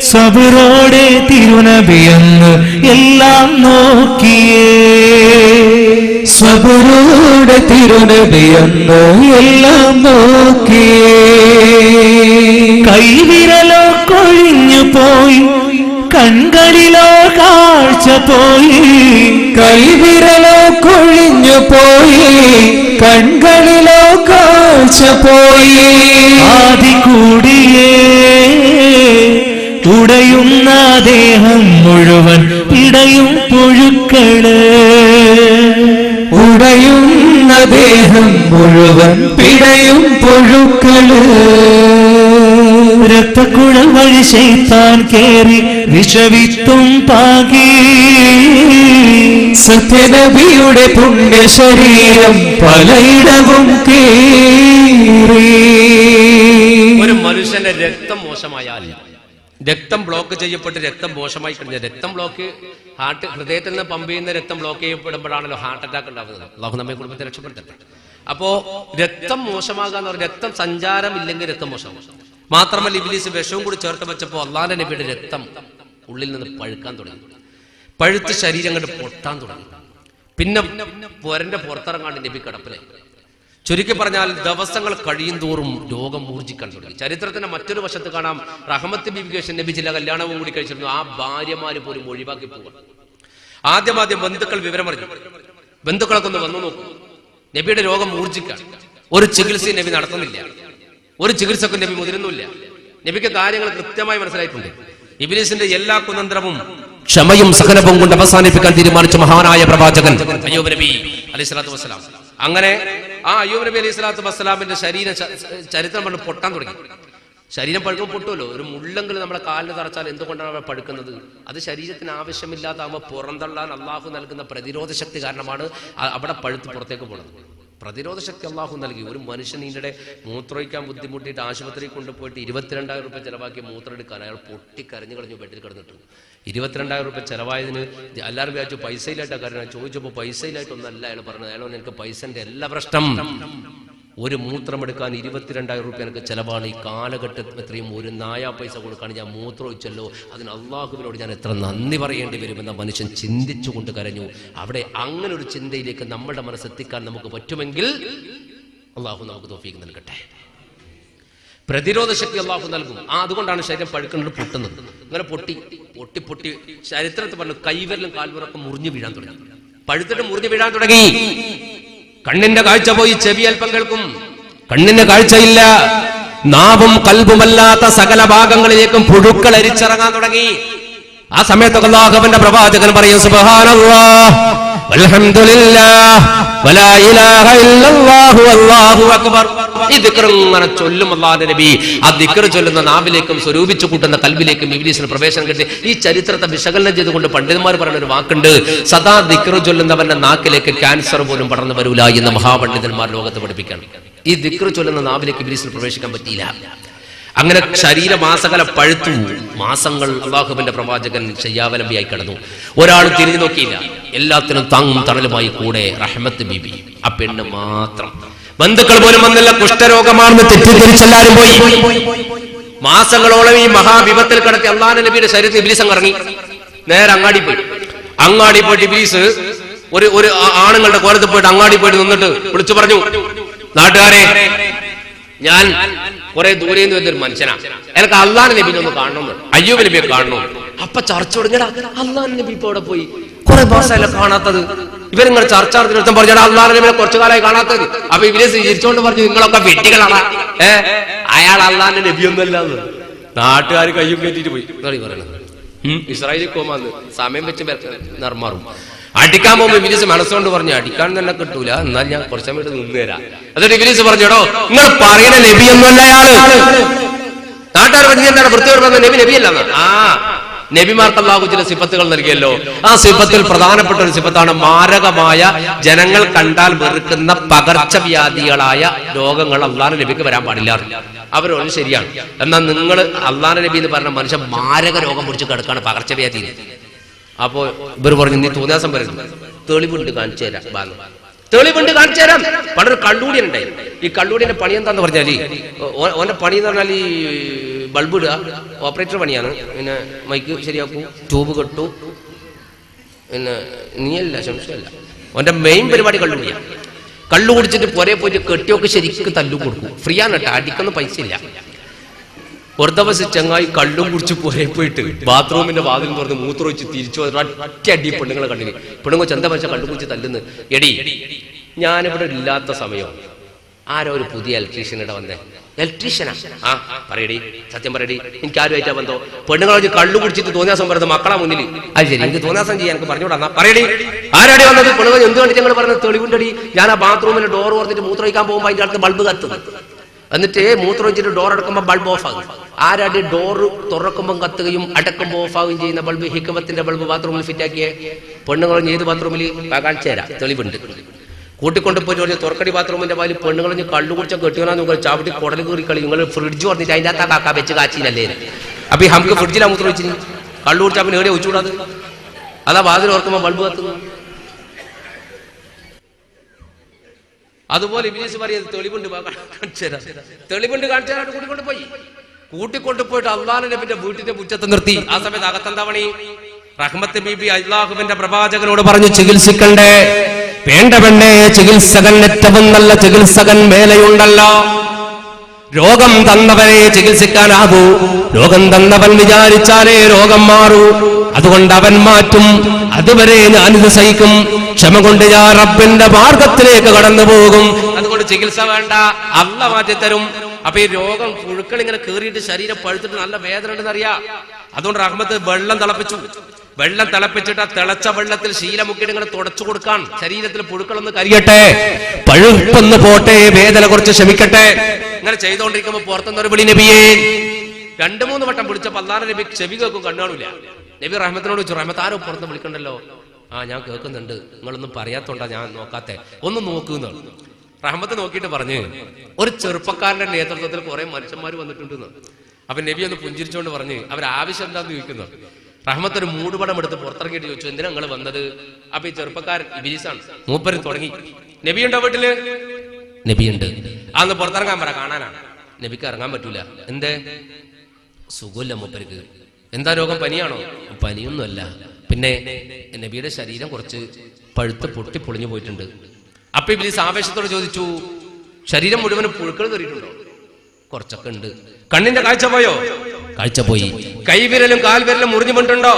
സബറോടെ തിരുനബിയെന്ന് എല്ലാം നോക്കിയേ, സബറോടെ തിരുനബിയെന്ന് എല്ലാം നോക്കിയേ. കൈവിരലോ കൊഴിഞ്ഞു പോയി, കൺകളിലോ കാഴ്ച പോയി. കൈവിരലോ കൊഴിഞ്ഞു പോയി, കൺകളിലോ കാഴ്ച പോയി. ആദി കൂടിയേ ഉടയുന്ന ദേഹം മുഴുവൻ പിടയും പുഴുക്കള്. ഉടയുന്ന ദേഹം മുഴുവൻ പിടയും പുഴുക്കള്. രക്തക്കുഴൽ വഴി ശൈത്താൻ കേറി വിഷവിത്തും പാകി, സത്യനബിയുടെ പുണ്യ ശരീരം പലയിടവും കീറി. ഒരു മനുഷ്യന്റെ രക്തം മോശമായാൽ, രക്തം ബ്ലോക്ക് ചെയ്യപ്പെട്ട് രക്തം മോശമായി കഴിഞ്ഞ രക്തം ബ്ലോക്ക് ഹൃദയത്തിൽ നിന്ന് പമ്പ് ചെയ്യുന്ന രക്തം ബ്ലോക്ക് ചെയ്യപ്പെടുമ്പോഴാണല്ലോ ഹാർട്ട് അറ്റാക്ക് ഉണ്ടാകുന്നത്. അള്ളാഹു നമ്മെ കുടുംബത്തെ രക്ഷപ്പെടുത്തട്ടെ. അപ്പോ രക്തം മോശമാകാന്ന് പറഞ്ഞാൽ രക്തം സഞ്ചാരം ഇല്ലെങ്കിൽ രക്തം മോശമാകും. മാത്രമല്ല ഇബ്ലീസ് വിഷവും കൂടി ചേർത്ത് വെച്ചപ്പോൾ അള്ളാഹുവിന്റെ നബിയുടെ രക്തം ഉള്ളിൽ നിന്ന് പഴുക്കാൻ തുടങ്ങി. പഴുത്ത് ശരീരം കണ്ട് പൊട്ടാൻ തുടങ്ങി. പിന്നെ പൊരന്റെ പുറത്തിറങ്ങാണ്ട് നബി കിടപ്പിലായി. ചുരുക്കി പറഞ്ഞാൽ ദിവസങ്ങൾ കഴിയും തോറും രോഗം മൂർജിക്കാൻ തുടങ്ങി. ചരിത്രത്തിന്റെ മറ്റൊരു വശത്ത് കാണാം, റഹ്മത്ത് ബീവിക്ക് ശേഷം നബി ചില കല്യാണവും കൂടി കഴിച്ചിരുന്നു. ആ ഭാര്യമാര് പോലും ഒഴിവാക്കി പോവാൻ. ആദ്യം ബന്ധുക്കൾ വിവരം അറിഞ്ഞു. ബന്ധുക്കളൊക്കെ ഒന്ന് വന്നു നോക്കും. നബിയുടെ രോഗം മൂർജിക്കാൻ ഒരു ചികിത്സയും നബി നടത്തുന്നില്ല. ഒരു ചികിത്സക്കും നബി മുതിരുന്നില്ല. നബിക്ക് കാര്യങ്ങൾ കൃത്യമായി മനസ്സിലായിട്ടുണ്ട്. ഇബ്ലീസിന്റെ എല്ലാ കുതന്ത്രവും ക്ഷമയും സഹനവും കൊണ്ട് അവസാനിപ്പിക്കാൻ തീരുമാനിച്ച മഹാനായ പ്രവാചകൻ അയ്യൂബ് നബി അലൈഹിസ്സലാത്തു വസ്സലാം. അങ്ങനെ ആ അയ്യൂബ് നബി അലൈഹിസ്സലാത്തു വസ്സലാമിന്റെ ശരീരം ചരിത്രം പറഞ്ഞ് പൊട്ടാൻ തുടങ്ങി. ശരീരം പഴുക്കുമ്പോൾ പൊട്ടുമല്ലോ. ഒരു മുള്ളെങ്കിൽ നമ്മുടെ കാലിന് തറച്ചാൽ എന്തുകൊണ്ടാണ് അവിടെ പഴുക്കുന്നത്? അത് ശരീരത്തിന് ആവശ്യമില്ലാതാകുമ്പോൾ പുറന്തള്ളാൻ അള്ളാഹു നൽകുന്ന പ്രതിരോധ ശക്തി കാരണമാണ് അവിടെ പഴുത്ത് പുറത്തേക്ക് പോകുന്നത്. പ്രതിരോധ ശക്തി അള്ളാഹു നൽകി. ഒരു മനുഷ്യൻ ഇതിനിടെ മൂത്രമൊഴിക്കാൻ ബുദ്ധിമുട്ടിയിട്ട് ആശുപത്രിയിൽ കൊണ്ടുപോയിട്ട് 22,000 രൂപ ചെലവാക്കി മൂത്രമെടുക്കാൻ അയാൾ പൊട്ടിക്കരഞ്ഞു കളഞ്ഞു ബെഡിൽ കിടന്നിട്ടു. 22,000 രൂപ ചെലവായതിന് എല്ലാവരും വിചാരിച്ചു പൈസയിലായിട്ടാണ് കാരണം. ചോദിച്ചപ്പോൾ പൈസയിലായിട്ടൊന്നല്ല അയാൾ പറഞ്ഞത്. അയാളോ എനിക്ക് പൈസന്റെ എല്ലാ പ്രശ്നം. ഒരു മൂത്രമെടുക്കാൻ 22,000 രൂപ എനിക്ക് ചെലവാണ്. ഈ കാലഘട്ടത്തിൽ എത്രയും ഒരു നായാ പൈസ കൊടുക്കാൻ ഞാൻ മൂത്രം ഒഴിച്ചല്ലോ, അതിന് അള്ളാഹുവിനോട് ഞാൻ എത്ര നന്ദി പറയേണ്ടി വരുമെന്ന മനുഷ്യൻ ചിന്തിച്ചുകൊണ്ട് കരഞ്ഞു. അവിടെ അങ്ങനെ ഒരു ചിന്തയിലേക്ക് നമ്മുടെ മനസ്സെത്തിക്കാൻ നമുക്ക് പറ്റുമെങ്കിൽ അള്ളാഹു നമുക്ക് തൗഫീഖ് നൽകട്ടെ. പ്രതിരോധ ശക്തി അള്ളാഹു നൽകും. അതുകൊണ്ടാണ് ശരീരം പഴുക്കുന്നത്, പൊട്ടുന്നത്. അങ്ങനെ പൊട്ടി പൊട്ടി പൊട്ടി ചരിത്രത്തിൽ പറഞ്ഞു കൈവരലും കാൽവരൊക്കെ മുറിഞ്ഞു വീഴാൻ തുടങ്ങി. പഴുത്തിട്ട് മുറിഞ്ഞു വീഴാൻ തുടങ്ങി. കണ്ണിന്റെ കാഴ്ച പോയി ചെവി അല്പം കേൾക്കും. കണ്ണിന് കാഴ്ചയില്ല. നാവും കൽബുമല്ലാത്ത സകല ഭാഗങ്ങളിലേക്കും പുഴുക്കൾ അരിച്ചിറങ്ങാൻ തുടങ്ങി. ആ സമയത്തൊക്കെ അല്ലാഹുവിന്റെ പ്രവാചകൻ പറയും സുബ്ഹാനല്ലാഹ് വൽഹംദുലില്ലാഹ് വലാ ഇലാഹ ഇല്ലല്ലാഹു വല്ലാഹു അക്ബർ. ഈ ദിക്ർ ഇങ്ങനെ ചൊല്ലും അല്ലാഹുവിന്റെ നബി. ആ ദിക്ർ ചൊല്ലുന്ന നാവിലേക്കും സ്വരൂപിച്ചു കൂട്ടുന്ന കൽബിലേക്കും ഇബ്ലീസിന് പ്രവേശനം കിട്ടി. ഈ ചരിത്രത്തെ വിശകലനം ചെയ്തുകൊണ്ട് പണ്ഡിതന്മാർ പറയുന്ന ഒരു വാക്കുണ്ട്, സദാ ദിക്ർ ചൊല്ലുന്നവന്റെ നാക്കിലേക്ക് ക്യാൻസർ പോലും പടർന്നു വരൂല എന്ന് മഹാപണ്ഡിതന്മാർ ലോകത്ത് പഠിപ്പിക്കണം. ഈ ദിക്ർ ചൊല്ലുന്ന നാവിലേക്ക് ഇബ്ലീസിന് പ്രവേശിക്കാൻ പറ്റിയില്ല. അങ്ങനെ ശരീരമാസകല പഴുത്തു. മാസങ്ങൾ അല്ലാഹുവിന്റെ പ്രവാചകൻ ശയ്യാവലംബിയായി കിടന്നു. ഒരാൾ തിരിഞ്ഞു നോക്കിയില്ല. എല്ലാത്തിനും താങ്ങും തണലുമായി കൂടെ റഹ്മത്ത് ബീബി. ആ പെണ്ണ് മാത്രം. ബന്ധുക്കൾ പോലും വന്നില്ല. കുഷ്ഠരോഗമാണെന്ന് തെറ്റിദ്ധരിച്ചെല്ലാരും പോയി. മാസങ്ങളോളം ഈ മഹാവിപത്തിൽ കിടത്തി അല്ലാഹുവിന്റെ നബിയുടെ ശരീരത്തിൽ ഇബ്ലീസ് ഇറങ്ങി. നേരെ അങ്ങാടി പോയിട്ട് ഇബ്ലീസ് ഒരു ആണുങ്ങളുടെ കോലത്തിൽ പോയിട്ട് അങ്ങാടി പോയിട്ട് നിന്നിട്ട് വിളിച്ചു പറഞ്ഞു, നാട്ടുകാരെ, ഞാൻ കുറെ ദൂരെ നിന്ന് വരുന്നൊരു മനുഷ്യനാ, എനിക്ക് അല്ലാഹുവിന്റെ നബിനെ ഒന്ന് കാണണം, അയ്യൂബ് നബിയെ കാണണം. അപ്പൊ ചർച്ച തുടങ്ങിയടാ, അല്ലാഹുവിന്റെ നബി ഇപ്പൊ അവിടെ പോയി, കുറെ മാസമല്ല കാണാത്തത്. ഇവരിങ്ങനെ ചർച്ച നടത്തി പറഞ്ഞാൽ അല്ലാഹുവിന്റെ നബിയെ കുറച്ചു കാലമായി കാണാത്തത്. അപ്പൊ ഇവരെ ചിരിച്ചോണ്ട് പറഞ്ഞു, നിങ്ങളൊക്കെ വെട്ടികളാണ്, അയാൾ അല്ലാഹുവിന്റെ നബിയൊന്നുമല്ല. നാട്ടുകാർ കയ്യും കയറ്റിട്ട് പോയി പറയണത്. ഇസ്രായേലിൽ കോമാന്ന് സമയം വെച്ച് നിർമാറും. അടിക്കാൻ പോകുമ്പോ ഇബ്ലീസ് മനസ്സുകൊണ്ട് പറഞ്ഞു, അടിക്കാൻ തന്നെ കിട്ടൂല, എന്നാൽ ഞാൻ കുറച്ചു സമയത്ത് നിന്ന് തരാം. എന്നിട്ട് ഇബ്ലീസ് പറഞ്ഞോ, നിങ്ങൾ പറയുന്ന നബിയൊന്നുമല്ല അയാള്. നാട്ടുകാർ പറഞ്ഞു, എന്താണ് വൃത്തിയോട് പറഞ്ഞ നബിയല്ല. ആ നബിമാർക്ക് അല്ലാഹു ചില സിഫത്തുകൾ നൽകിയല്ലോ. ആ സിഫത്തിൽ പ്രധാനപ്പെട്ട ഒരു സിഫത്താണ് മാരകമായ, ജനങ്ങൾ കണ്ടാൽ വെറുക്കുന്ന പകർച്ചവ്യാധികളായ രോഗങ്ങൾ അല്ലാഹുവിന്റെ നബിക്ക് വരാൻ പാടില്ല. അവരോട് ശരിയാണ്. എന്നാൽ നിങ്ങൾ അല്ലാഹുവിന്റെ നബി എന്ന് പറഞ്ഞ മനുഷ്യൻ മാരക രോഗം പിടിച്ച് കിടക്കാണ്, പകർച്ചവ്യാധി. അപ്പോ ഇവർ പറഞ്ഞു, നീ തോന്നിയാസം വരുന്നു, തെളിവുണ്ട് കാണിച്ചു തരാം. തെളിവുണ്ട് കാണിച്ചു തരാം. പണ്ടൊരു കള്ളൂടിയൻ ഉണ്ടായിരുന്നു. ഈ കള്ളൂടിന്റെ പണി എന്താന്ന് പറഞ്ഞാല്, ഓന്റെ പണി എന്ന് പറഞ്ഞാൽ ഈ ബൾബ് ഇടുക, ഓപ്പറേറ്റർ പണിയാണ്. പിന്നെ മൈക്ക് ശരിയാക്കൂ, ട്യൂബ് കെട്ടു, പിന്നെ നീയല്ല ശംശയല്ല. ഓന്റെ മെയിൻ പരിപാടി കള്ളുടിയാണ്. കള്ളു കുടിച്ചിട്ട് പുറേ പോയിട്ട് കെട്ടിയൊക്കെ ശരിക്കും തല്ലു കൊടുക്കും. ഫ്രീ ആണ് കേട്ടോ, അടിക്കുന്ന പൈസ ഇല്ല. ഒരു ദിവസം ചങ്ങായി കള്ളും കുടിച്ച് പുറേ പോയിട്ട് ബാത്റൂമിന്റെ വാതിൽ തുറന്ന് മൂത്രമൊഴിച്ച് തിരിച്ചു ഒറ്റ അടി പെണ്ണുങ്ങളെ കണ്ടിന്. പെണ്ണുങ്ങൾ ചെന്ത മനുഷ്യ കള്ളു കുടിച്ച് തല്ലുന്നു. എടി, ഞാനിവിടെ ഇല്ലാത്ത സമയം ആരോ ഒരു പുതിയ ഇലക്ട്രീഷ്യനിടെ വന്നേ. ഇലക്ട്രീഷ്യനാ? ആ പറയടി, സത്യം പറയടി, എനിക്ക് ആരുമായിട്ടാ ബന്ധോ? പെണ്ണുങ്ങൾ കള്ളു കുടിച്ചിട്ട് തോന്നിയാസം പറയുന്നത് മക്കളാ മുന്നിൽ. അത് ശരി, എനിക്ക് തോന്നിയാസം ചെയ്യാൻ എനിക്ക് പറഞ്ഞുകൂടാ. പറയടി, ആരാടി വന്നത്? പെണ്ണുങ്ങൾ എന്ത് കണ്ടിട്ട് ഞങ്ങൾ പറഞ്ഞത്? തെളിവുണ്ടടി. ഞാൻ ആ ബാത്റൂമിൽ ഡോർ ഓർത്തിട്ട് മൂത്രമൊഴിക്കാൻ പോകുമ്പോൾ അതിന്റെ അടുത്ത് ബൾബ് കത്തുന്നു. എന്നിട്ട് മൂത്രമൊഴിച്ചിട്ട് ഡോർ അടക്കുമ്പോൾ ബൾബ് ഓഫ് ആകും. ആരാടി ഡോർ തുറക്കുമ്പോൾ കത്തുകയും അടക്കുമ്പോൾ ഓഫ് ആവുകയും ചെയ്യുന്ന ബൾബ്? ഹിക്മത്തിന്റെ ബൾബ് ബാത്റൂമിൽ ഫിറ്റാക്കിയേ. പെണ്ണുങ്ങൾ ഏത് ബാത്റൂമിൽ കാണിച്ചു തരാം, തെളിവുണ്ട്. കൂട്ടിക്കൊണ്ട് പോയിട്ട് പറഞ്ഞ തുറക്കടി ബാത്റൂമിന്റെ പാല് പെണ്ണുങ്ങൾ കള്ളു കുടിച്ച കെട്ടിയോന്നാ നിങ്ങൾ ചാവിട്ടി കുടൽ കയറി കളി. നിങ്ങൾ ഫ്രിഡ്ജ് പറഞ്ഞിട്ട് അതിന്റെ അകത്താ കാക്ക വെച്ച് കാച്ചിനല്ലേ. അപ്പൊ ഈ നമുക്ക് ഫ്രിഡ്ജിലാ മൂത്രം വെച്ചിന്. കള്ളു കുടിച്ചാൽ പിന്നെ എവിടെയാ വെച്ചുകൂടാത്? അതാ വാതിൽ ഓർക്കുമ്പോൾ ബൾബ് കത്തുന്നു. അതുപോലെ ഇബ്ലീസ് പറയുന്നത് തെളിവുണ്ട് കാണിച്ചു തരാം, തെളിവുണ്ട് കാണിച്ചു തരാൻ കൂട്ടിക്കൊണ്ട് പോയിട്ട് അല്ലാഹുവിന്റെ നബിയുടെ വീട്ടിന്റെ മുറ്റത്ത് നിർത്തി. ആ സമയത്ത് അകത്തെന്താ പണി? റഹ്മത്ത് ബീബി അല്ലാഹുവിന്റെ പ്രവാചകനോട് പറഞ്ഞു, ചികിത്സിക്കണ്ടേ? വേണ്ട പെണ്ണേ, ചികിത്സകൻ, ഏറ്റവും നല്ല ചികിത്സകൻ മേലെയുണ്ടല്ലോ. രോഗം തന്നവനെ ചികിത്സിക്കാനാകൂ. രോഗം തന്നവൻ വിചാരിച്ചാലേ രോഗം മാറൂ. അതുകൊണ്ട് അവൻ മാറ്റും. അതുവരെ ഞാനിത് സഹിക്കും. ക്ഷമ കൊണ്ട് ഞാൻ റബ്ബിന്റെ മാർഗത്തിലേക്ക് കടന്നു പോകും. അതുകൊണ്ട് ചികിത്സ വേണ്ട, അല്ലാഹ് മാറ്റിത്തരും. അപ്പൊ ഈ രോഗം പുഴുക്കൾ ഇങ്ങനെ കയറിയിട്ട് ശരീരം പഴുത്തിട്ട് നല്ല വേദന ഉണ്ടെന്ന് അറിയാം. അതുകൊണ്ട് റഹ്മത്ത് വെള്ളം തിളപ്പിച്ചു. വെള്ളം തിളപ്പിച്ചിട്ട് ആ തിളച്ച വെള്ളത്തിൽ ശീലമുക്കിയിട്ട് ഇങ്ങനെ തുടച്ചു കൊടുക്കാൻ. ശരീരത്തിൽ പുഴുക്കളൊന്ന് കരിയട്ടെ, പഴുപ്പൊന്ന് പോട്ടെ, വേദന കുറച്ച് ക്ഷമിക്കട്ടെ. ഇങ്ങനെ ചെയ്തോണ്ടിരിക്കുമ്പോ പുറത്തുനിന്നൊരു വിളി, നബിയേ. 2-3 വട്ടം വിളിച്ചപ്പോ അല്ലാഹുവിന്റെ നബി ചെവി കേൾക്കും, കണ്ണാണില്ല. നബി റഹ്മത്തിനോട് ചോദിച്ചു, റഹ്മത്ത് ആരോ പുറത്ത് വിളിക്കണ്ടല്ലോ. ആ ഞാൻ കേൾക്കുന്നുണ്ട്, നിങ്ങളൊന്നും പറയാത്തോണ്ടാ ഞാൻ നോക്കാത്തെ, ഒന്ന് നോക്കുന്നു. റഹ്മത്ത് നോക്കിയിട്ട് പറഞ്ഞ്, ഒരു ചെറുപ്പക്കാരന്റെ നേതൃത്വത്തിൽ കുറെ മനുഷ്യന്മാർ വന്നിട്ടുണ്ടെന്ന്. അപ്പൊ നബി ഒന്ന് പുഞ്ചിരിച്ചോണ്ട് പറഞ്ഞ്, അവരാവശ്യം എന്താന്ന് ചോദിക്കുന്നു. റഹ്മത്ത് ഒരു മൂടുപടം എടുത്ത് പുറത്തിറങ്ങിയിട്ട് ചോദിച്ചു, എന്തിനാ നിങ്ങൾ വന്നത്? അപ്പൊ ഈ ചെറുപ്പക്കാരൻ ഇബ്ലീസാണ്. മൂപ്പര് തുടങ്ങി, നബിയുണ്ടോ വീട്ടില്? നബിയുണ്ട്. അന്ന് പുറത്തിറങ്ങാൻ പറ, കാണാനാണ്. നബിക്ക് ഇറങ്ങാൻ പറ്റൂല. എന്തേ? സുഖമില്ല മൂപ്പർക്ക്. എന്താ രോഗം? പനിയാണോ? പനിയൊന്നുമല്ല, പിന്നെ നബിയുടെ ശരീരം കുറച്ച് പഴുത്ത് പൊട്ടി പൊളിഞ്ഞു പോയിട്ടുണ്ട്. അപ്പൊ ഇബ്ലീസ് ആവേശത്തോടെ ചോദിച്ചു, ശരീരം മുഴുവനും പുഴുക്കൾ കയറിയിട്ടുണ്ടോ? കുറച്ചൊക്കെ ഉണ്ട്. കണ്ണിന്റെ കാഴ്ച പോയോ? കാഴ്ച പോയി. കൈവിരലും കാൽവിരലും മുറിഞ്ഞു വീണിട്ടുണ്ടോ?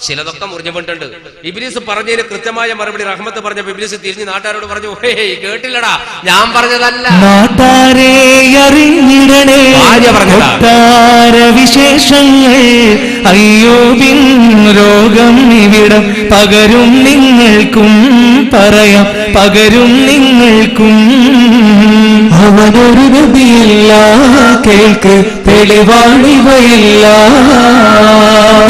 ചിലതൊക്കെ മുറിഞ്ഞു വീണിട്ടുണ്ട്. ഇബ്ലീസ് പറഞ്ഞതിന് കൃത്യമായ മറുപടി റഹ്മത്ത് പറഞ്ഞപ്പോ ഇബ്ലീസ് തിരിഞ്ഞ് നാട്ടുകാരോട് പറഞ്ഞു, ഹേയ് കേട്ടില്ലടാ, ഞാൻ പറഞ്ഞതല്ല. നാട്ടാരെ അറിഞ്ഞിടണേ വിശേഷങ്ങൾ, അയ്യൂബിൻ രോഗം ഇവിടം പകരും നിങ്ങൾക്കും പറയാം, പകരും നിങ്ങൾക്കും. അവനൊരു നബിയല്ല, കേൾക്ക് തെളിവാണിവയില്ല.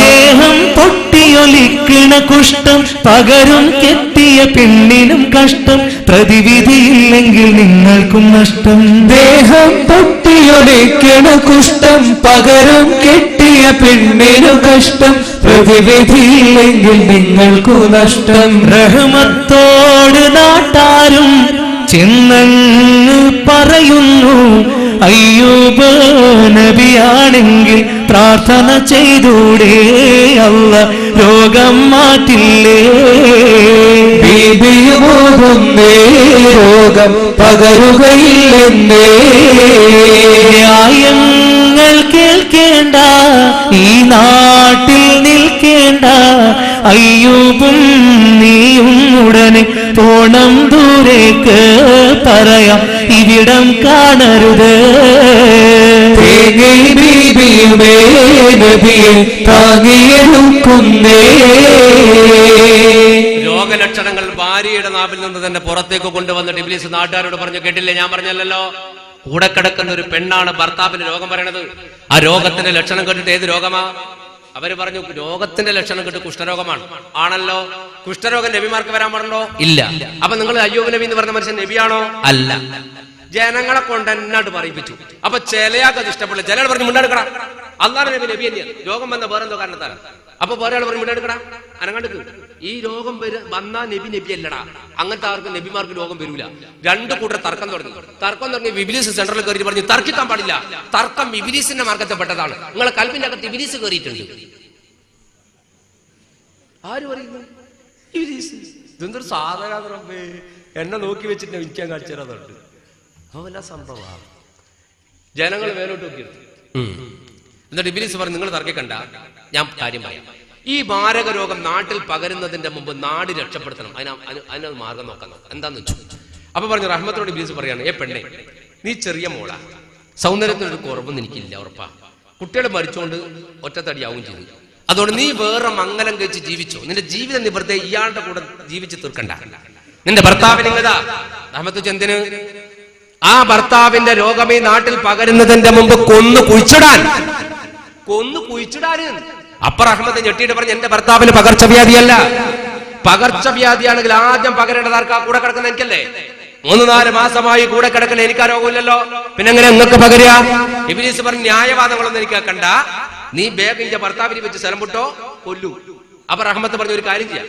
ദേഹം പൊട്ടിയൊലിക്കണ കുഷ്ഠം പകരും കെട്ടിയ പെണ്ണിനും കഷ്ടം, പ്രതിവിധിയില്ലെങ്കിൽ നിങ്ങൾക്കും നഷ്ടം. ദേഹം പൊട്ടിയൊലിക്കണ കുഷ്ഠം പകരും കെട്ടിയ പെണ്ണിനും കഷ്ടം, പ്രതിവിധിയില്ലെങ്കിൽ നിങ്ങൾക്കു നഷ്ടം. റഹ്മത്തോട് നാട്ടാരും ചെന്നങ്ങ് പറയുന്നു, അയ്യൂബ് നബിയാണെങ്കിൽ പ്രാർത്ഥന ചെയ്തൂടെ, അല്ല രോഗം മാറ്റില്ലേ. ബീബിയുമോതുന്നേ രോഗം പകരുകയില്ലെന്നേ. ന്യായങ്ങൾ കേൾക്കേണ്ട, ഈ നാട്ടിൽ നിൽക്കേണ്ട, അയ്യൂബും നീയും ഉടനെ പോണം ദൂരേക്ക്, പറയാം ഇവിടം കാണരുത്. ബീബിയുമേ നബിയെ താങ്ങിയെടുക്കുന്നേ. രോഗലക്ഷണങ്ങൾ ഭാര്യയുടെ നാവിൽ നിന്ന് തന്നെ പുറത്തേക്ക് കൊണ്ടുവന്നിട്ട് ഇബ്ലീസ് നാട്ടുകാരോട് പറഞ്ഞു, കേട്ടില്ലേ, ഞാൻ പറഞ്ഞല്ലോ. കൂടെ കിടക്കുന്ന ഒരു പെണ്ണാണ് ഭർത്താവിന് രോഗം പറയണത്. ആ രോഗത്തിന്റെ ലക്ഷണം കേട്ടിട്ട് ഏത് രോഗമാ? അവര് പറഞ്ഞു, രോഗത്തിന്റെ ലക്ഷണം കേട്ട് കുഷ്ഠരോഗമാണ്. ആണല്ലോ. കുഷ്ഠരോഗം നബിമാർക്ക് വരാൻ പറഞ്ഞോ? ഇല്ല. അപ്പൊ നിങ്ങൾ അയ്യൂബ് നബി എന്ന് പറഞ്ഞ മനുഷ്യൻ നബിയാണോ? അല്ല. ജനങ്ങളെ കൊണ്ട് എന്നാട്ട് പറയിപ്പിച്ചു. അപ്പൊ ചിലയാൾക്ക് അത് ഇഷ്ടപ്പെടില്ല. ചിലയാൾ പറഞ്ഞു മുണ്ടെടുക്കടാ, അല്ലാഹുവിന്റെ നബി നബി തന്നെയാണ്, രോഗം വന്ന വേറെന്തോ കാരണത്താൽ. അപ്പൊ വേറെ ആൾ പറഞ്ഞു മുണ്ടെടുക്കടാ, അനങ്ങാണ്ട് ഈ രോഗം വന്നാ നബി നബി അല്ലടാ. അങ്ങനത്തെ ആർക്കും നബിമാർക്ക് രോഗം വരൂല. രണ്ടു കൂട്ടർ തർക്കം തുടങ്ങി. ഇബ്ലീസ് സെൻട്രലിൽ കയറി പറഞ്ഞു, തർക്കിക്കാൻ പാടില്ല, തർക്കം ഇബ്ലീസിന്റെ മാർഗത്തിൽപ്പെട്ടതാണ്, നിങ്ങളെ കൽബിന്റെ അകത്ത് ഇബ്ലീസ് കയറിയിട്ടുണ്ട്. ആര് പറയുന്നു? ഇബ്ലീസ്. ഇതെന്തൊരു സാധന, എന്നെ നോക്കി വെച്ചിട്ട് വിൽക്കാൻ കാണിച്ചു തരാതുണ്ട്. അവല്ല സംഭവമാണ്. ജനങ്ങൾ മേലോട്ട് നോക്കിയിരുന്നു. എന്നിട്ട് ഇബ്ലീസ് പറഞ്ഞു, നിങ്ങൾ തർക്കിക്കണ്ട, ഞാൻ കാര്യം പറയാം. ഈ മാരക രോഗം നാട്ടിൽ പകരുന്നതിന്റെ മുമ്പ് നാട് രക്ഷപ്പെടുത്തണം, അതിനത് മാർഗം നോക്കാൻ. എന്താന്ന് വെച്ചു. അപ്പൊ പറഞ്ഞു, റഹ്മത്തോട് ഇബ്ലീസ് പറയാണ്, പെണ്ണെ, നീ ചെറിയ മോളാ, സൗന്ദര്യത്തിനൊരു കുറവൊന്നും എനിക്കില്ല, ഉറപ്പാ. കുട്ടികൾ മരിച്ചുകൊണ്ട് ഒറ്റത്തടിയാവും ചെയ്തു. അതുകൊണ്ട് നീ വേറെ മംഗലം കഴിച്ച് ജീവിച്ചോ. നിന്റെ ജീവിത നിവൃത്തി ഇയാളുടെ കൂടെ ജീവിച്ച് തീർക്കണ്ട. നിന്റെ ഭർത്താവിന് ഇങ്ങതാ റഹ്മത്ത് ചെന്തിന് ആ ഭർത്താവിന്റെ രോഗമേ നാട്ടിൽ പകരുന്നതിന്റെ മുമ്പ് കൊന്നു കുഴിച്ചിടാൻ. അപ്പൊ റഹ്മത്ത് ഞെട്ടിയിട്ട് പറഞ്ഞു, എന്റെ ഭർത്താവിന് പകർച്ചവ്യാധിയല്ല. പകർച്ചവ്യാധിയാണെങ്കിൽ ആദ്യം പകരേണ്ടതാർക്കാ? കൂടെ കിടക്കുന്ന എനിക്കല്ലേ. 3-4 മാസമായി കൂടെ കിടക്കുന്ന എനിക്ക് ആ രോഗമില്ലല്ലോ, പിന്നെ എങ്ങനെ നിങ്ങൾക്ക് പകരുക? ഇബ്ലീസ് പറഞ്ഞു, ന്യായവാദങ്ങളൊന്നും എനിക്ക് കണ്ട, നീ ബേഗിന്റെ ഭർത്താവിനെ വെച്ച് സ്ഥലം വിട്ടോ, കൊല്ലു. അപ്പൊ റഹ്മത്ത് പറഞ്ഞു, ഒരു കാര്യം ചെയ്യാം,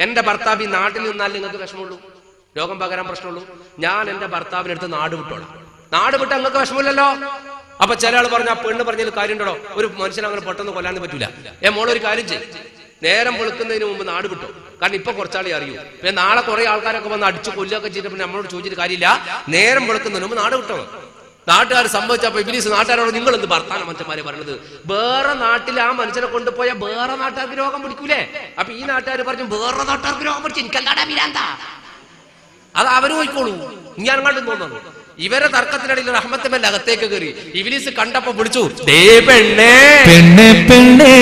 എന്റെ ഭർത്താവ് ഈ നാട്ടിൽ നിന്നാൽ നിങ്ങൾക്ക് വിഷമമുള്ളൂ, രോഗം പകരാൻ പ്രശ്നമുള്ളൂ, ഞാൻ എന്റെ ഭർത്താവിനടുത്ത് നാട് വിട്ടോളാം. നാട് വിട്ട് നിങ്ങൾക്ക് വിഷമമില്ലല്ലോ. അപ്പൊ ചില ആൾ പറഞ്ഞു, ആ പെണ്ണ് പറഞ്ഞതിൽ കാര്യം ഉണ്ടോ? ഒരു മനുഷ്യനെ അങ്ങനെ പെട്ടെന്ന് കൊല്ലാൻ പറ്റൂല. മോളൊരു കാര്യം ചെയ്യും, നേരം വെളുക്കുന്നതിന് മുമ്പ് നാട് വിട്ടോ. കാരണം ഇപ്പൊ കുറച്ചാളെ അറിയൂ. പിന്നെ നാളെ കുറെ ആൾക്കാരൊക്കെ വന്ന് അടിച്ചു കൊല്ലുകയൊക്കെ ചെയ്തിട്ട് നമ്മളോട് ചോദിച്ചിട്ട് കാര്യമില്ല. നേരം വെളുക്കുന്നതിന് മുമ്പ് നാട് വിട്ടോ. നാട്ടുകാർ സംഭവിച്ചപ്പോ ഇബ്ലീസ് നാട്ടുകാരോട്, നിങ്ങൾ എന്ത് ഭർത്താന മനുഷ്യന്മാരെ പറഞ്ഞത്? വേറെ നാട്ടിൽ ആ മനുഷ്യനെ കൊണ്ടുപോയ വേറെ നാട്ടുകാർക്ക് രോഗം പിടിക്കൂലേ? അപ്പൊ ഈ നാട്ടുകാർ പറഞ്ഞു, വേറെ നാട്ടുകാർക്ക് രോഗം പിടിച്ചു, എനിക്കെന്താടാ വിരാന്ത, അത് അവര് പോയിക്കോളൂ, ഞാൻ കണ്ടു തോന്നുന്നു. ഇവരെ തർക്കത്തിനിടയിൽ റഹ്മത്തിന്റെ അകത്തേക്ക് കയറി. ഇബ്ലീസ് കണ്ടപ്പോ വിളിച്ചു, ദേ പെണ്ണേ, പെണ്ണെ പെണ്ണേ,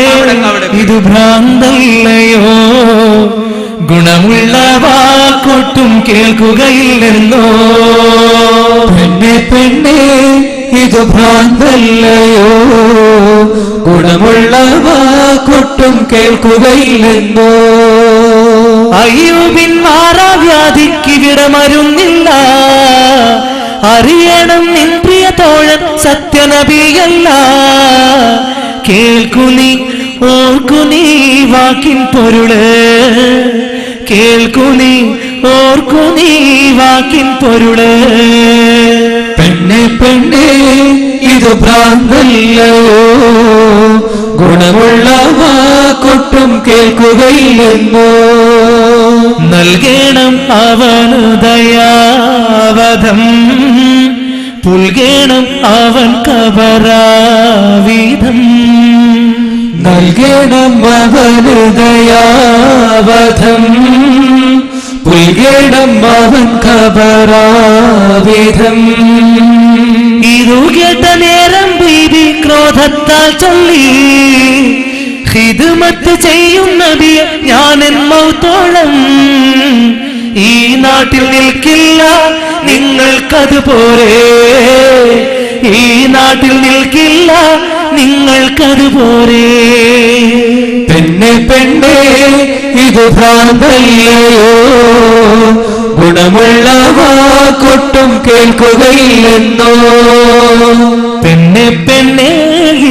ഇത് ഭ്രാന്തല്ലയോ, ഗുണമുള്ള വാക്കൊട്ടും കേൾക്കുകയില്ലെന്നോ. പെണ്ണെ പെണ്ണേ, ഇത് ഭ്രാന്തല്ലയോ, ഗുണമുള്ള വാക്കൊട്ടും കേൾക്കുകയില്ലെന്നോ. അയ്യൂബിൻ മാറാവ്യാധിക്ക് വിടമരുന്നില്ല, അറിയണം നിൻ പ്രിയ തോഴൻ സത്യനബിയല്ല. കേൾക്കുനീ ഓർക്കുനീ വാക്കിൻ പൊരുള്, കേൾക്കുനീ ഓർക്കുനീ വാക്കിൻ പൊരുള്. പെണ്ണെ പെണ്ണെ, ഇത് ഭ്രാന്തല്ലയോ, ഗുണമുള്ള വാക്കൊട്ടും കേൾക്കുകയില്ലെന്നോ. നൽകണം അവനു ദയാവധം, പുൽകേണം അവൻ കബറാവിധം നൽകേണം അവന് ദയാവധം പുൽകേണം അവൻ കബറാവിധം ഇതു കേട്ട നേരം ബീബി ക്രോധത്താൽ ചൊല്ലി ഹിദ്മത്ത് ചെയ്യും നബിയെ ഞാനെൻ മൗത്തോളം ഈ നാട്ടിൽ നിൽക്കില്ല നിങ്ങൾക്കതുപോലെ ഈ നാട്ടിൽ നിൽക്കില്ല നിങ്ങൾക്കതുപോലെ പെണ്ണെ പെണ്ണെ ഇത് ഭ്രാന്തല്ലയോ ഗുണമുള്ള വാക്കൊട്ടും കേൾക്കുകയില്ലെന്നോ പെണ്ണെ പെണ്ണെ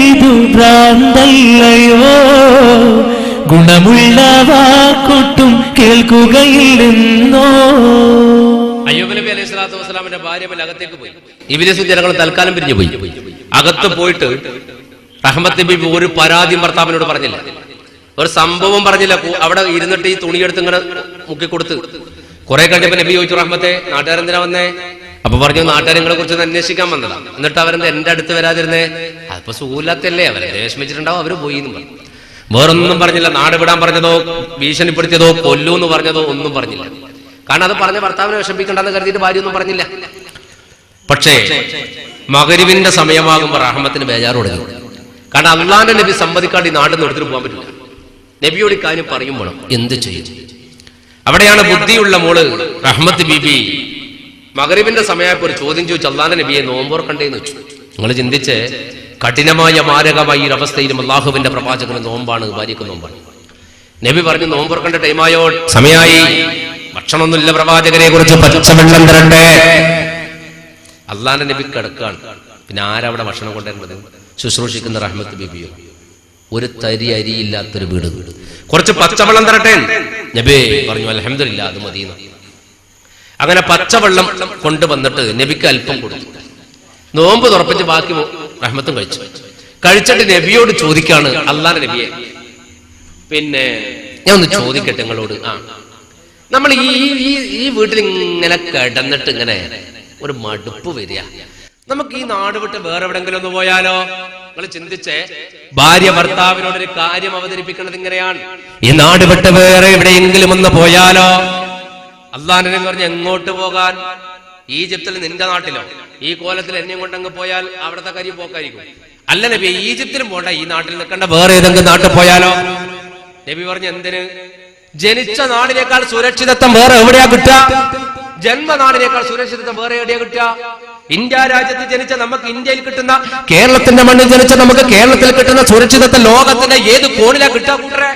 ഇത് ഭ്രാന്തല്ലയോ ഗുണമുള്ള വാക്കൊട്ടും കേൾക്കുകയില്ലെന്നോ. അയ്യൂബ് നബി അലൈഹി സ്വലാത്തു വസ്സലാമിന്റെ ഭാര്യ അകത്തേക്ക് പോയി. ഇബ്ലീസും ജനങ്ങളും തൽക്കാലം പിരിഞ്ഞു പോയി. അകത്ത് പോയിട്ട് റഹ്മത്ത് ബീബി ഒരു പരാതിയും ഭർത്താവിനോട് പറഞ്ഞില്ല, ഒരു സംഭവം പറഞ്ഞില്ല. അവിടെ ഇരുന്നിട്ട് ഈ തുണിയെടുത്ത് ഇങ്ങനെ മുക്കിക്കൊടുത്ത് കുറെ കഴിഞ്ഞപ്പോ നബി ചോദിച്ചു, റഹ്മത്തെ നാട്ടുകാരെന്തിനാ വന്നേ? അപ്പൊ പറഞ്ഞു, നാട്ടുകാരെ കുറിച്ച് അന്വേഷിക്കാൻ വന്നതാ. എന്നിട്ട് അവരെന്താ എന്റെ അടുത്ത് വരാതിരുന്നേ? അതിപ്പോ സുഖമില്ലാത്തല്ലേ, അവരെ ദേഷ്മിച്ചിട്ടുണ്ടാവും, അവര് പോയി എന്ന് പറഞ്ഞു. വേറൊന്നും പറഞ്ഞില്ല. നാട് വിടാൻ പറഞ്ഞതോ ഭീഷണിപ്പെടുത്തിയതോ കൊല്ലൂന്ന് പറഞ്ഞതോ ഒന്നും പറഞ്ഞില്ല. കാരണം അത് പറഞ്ഞ ഭർത്താവിനെ വിഷമിക്കണ്ടെന്ന് കരുതിയിട്ട് ഭാര്യ ഒന്നും പറഞ്ഞില്ല. പക്ഷേ മഗ്‌രിബിന്റെ സമയമാകുമ്പോൾ റഹ്മത്തിന് ബേജാറ് തുടങ്ങി. കാരണം അള്ളാന്റെ നബി സമ്മതിക്കാണ്ട് ഈ നാട്ടിൽ നിന്ന് എടുത്തിട്ട് പോകാൻ പറ്റില്ല. നബിയോട് കാര്യം പറയും വേണം, എന്ത് ചെയ്യും? അവിടെയാണ് ബുദ്ധിയുള്ള മോള് റഹ്മത്ത് ബീബി മഗ്‌രിബിന്റെ സമയമായപ്പോൾ ഒരു ചോദ്യം ചോദിച്ചു, അള്ളാന്റെ നബിയെ നോമ്പോർക്കണ്ടേന്ന് വെച്ചു. നിങ്ങൾ ചിന്തിച്ച്, കഠിനമായ മാരകമായ ഈ അവസ്ഥയിലും അള്ളാഹുവിന്റെ പ്രവാചകന് നോമ്പാണ്, ഭാര്യക്ക് നോമ്പാണ്. നബി പറഞ്ഞു, നോമ്പോർക്കേണ്ട ടൈമായോ, സമയമായി, ഭക്ഷണമൊന്നുമില്ല, പ്രവാചകനെ കുറിച്ച് പച്ചവെള്ളം തരണ്ടേ. അള്ളാന്റെ നബി കിടക്കാണ്. പിന്നെ ആരവിടെ ഭക്ഷണം കൊണ്ടുവരുന്നത്? ശുശ്രൂഷിക്കുന്ന റഹ്മത്ത് ബീബിയോ? ഒരു തരി അരിയില്ലാത്തൊരു വീട്. കുറച്ച് പച്ചവെള്ളം തരട്ടെ. നബി പറഞ്ഞു, അൽഹംദുലില്ലാ, അത് മതി. അങ്ങനെ പച്ചവെള്ളം കൊണ്ടുവന്നിട്ട് നബിക്ക് അല്പം കൊടുത്തു. നോമ്പ് തുറപ്പിച്ച് ബാക്കി റഹ്മത്തും കഴിച്ചിട്ട് നബിയോട് ചോദിക്കാണ്, അള്ളാന്റെ നബിയെ, പിന്നെ ഞാൻ ഒന്ന് ചോദിക്കട്ടെ നിങ്ങളോട്. നമ്മൾ ഈ വീട്ടിൽ ഇങ്ങനെ കിടന്നിട്ട് ഇങ്ങനെ ഒരു മടുപ്പ് വരിക, നമുക്ക് ഈ നാട് വിട്ട് വേറെ എവിടെങ്കിലും ഒന്ന് പോയാലോ? നിങ്ങൾ ചിന്തിച്ചേ, ഭാര്യ ഭർത്താവിനോട് ഒരു കാര്യം അവതരിപ്പിക്കുന്നത് ഇങ്ങനെയാണ്, ഈ നാട് വിട്ട് വേറെ എവിടെയെങ്കിലും ഒന്ന് പോയാലോ? അള്ളാന്റെ നബി പറഞ്ഞു, എങ്ങോട്ട് പോകാൻ? ഈജിപ്തിൽ നിന്റെ നാട്ടിലോ? ഈ കോലത്തിൽ എന്നെയും കൊണ്ടങ്ങ് പോയാൽ അവിടുത്തെ കാര്യം പോക്കായിരിക്കും. അല്ല നബി, ഈജിപ്തിലും പോണ്ട, ഈ നാട്ടിൽ നിൽക്കേണ്ട വേറെ ഏതെങ്കിലും നാട്ടിൽ പോയാലോ? നബി പറഞ്ഞു, എന്തിന്? ജനിച്ച നാടിനേക്കാൾ സുരക്ഷിതത്വം വേറെ എവിടെയാ കിട്ടുക? ജന്മനാടിനേക്കാൾ സുരക്ഷിതത്വം വേറെ എവിടെയാ കിട്ടുക? ഇന്ത്യ രാജ്യത്ത് ജനിച്ച നമുക്ക് ഇന്ത്യയിൽ കിട്ടുന്ന, കേരളത്തിന്റെ മണ്ണിൽ ജനിച്ച നമുക്ക് കേരളത്തിൽ കിട്ടുന്ന സുരക്ഷിതത്വം ലോകത്തിന്റെ ഏത് കോണിലാ കിട്ടുക കൂട്ടരെ?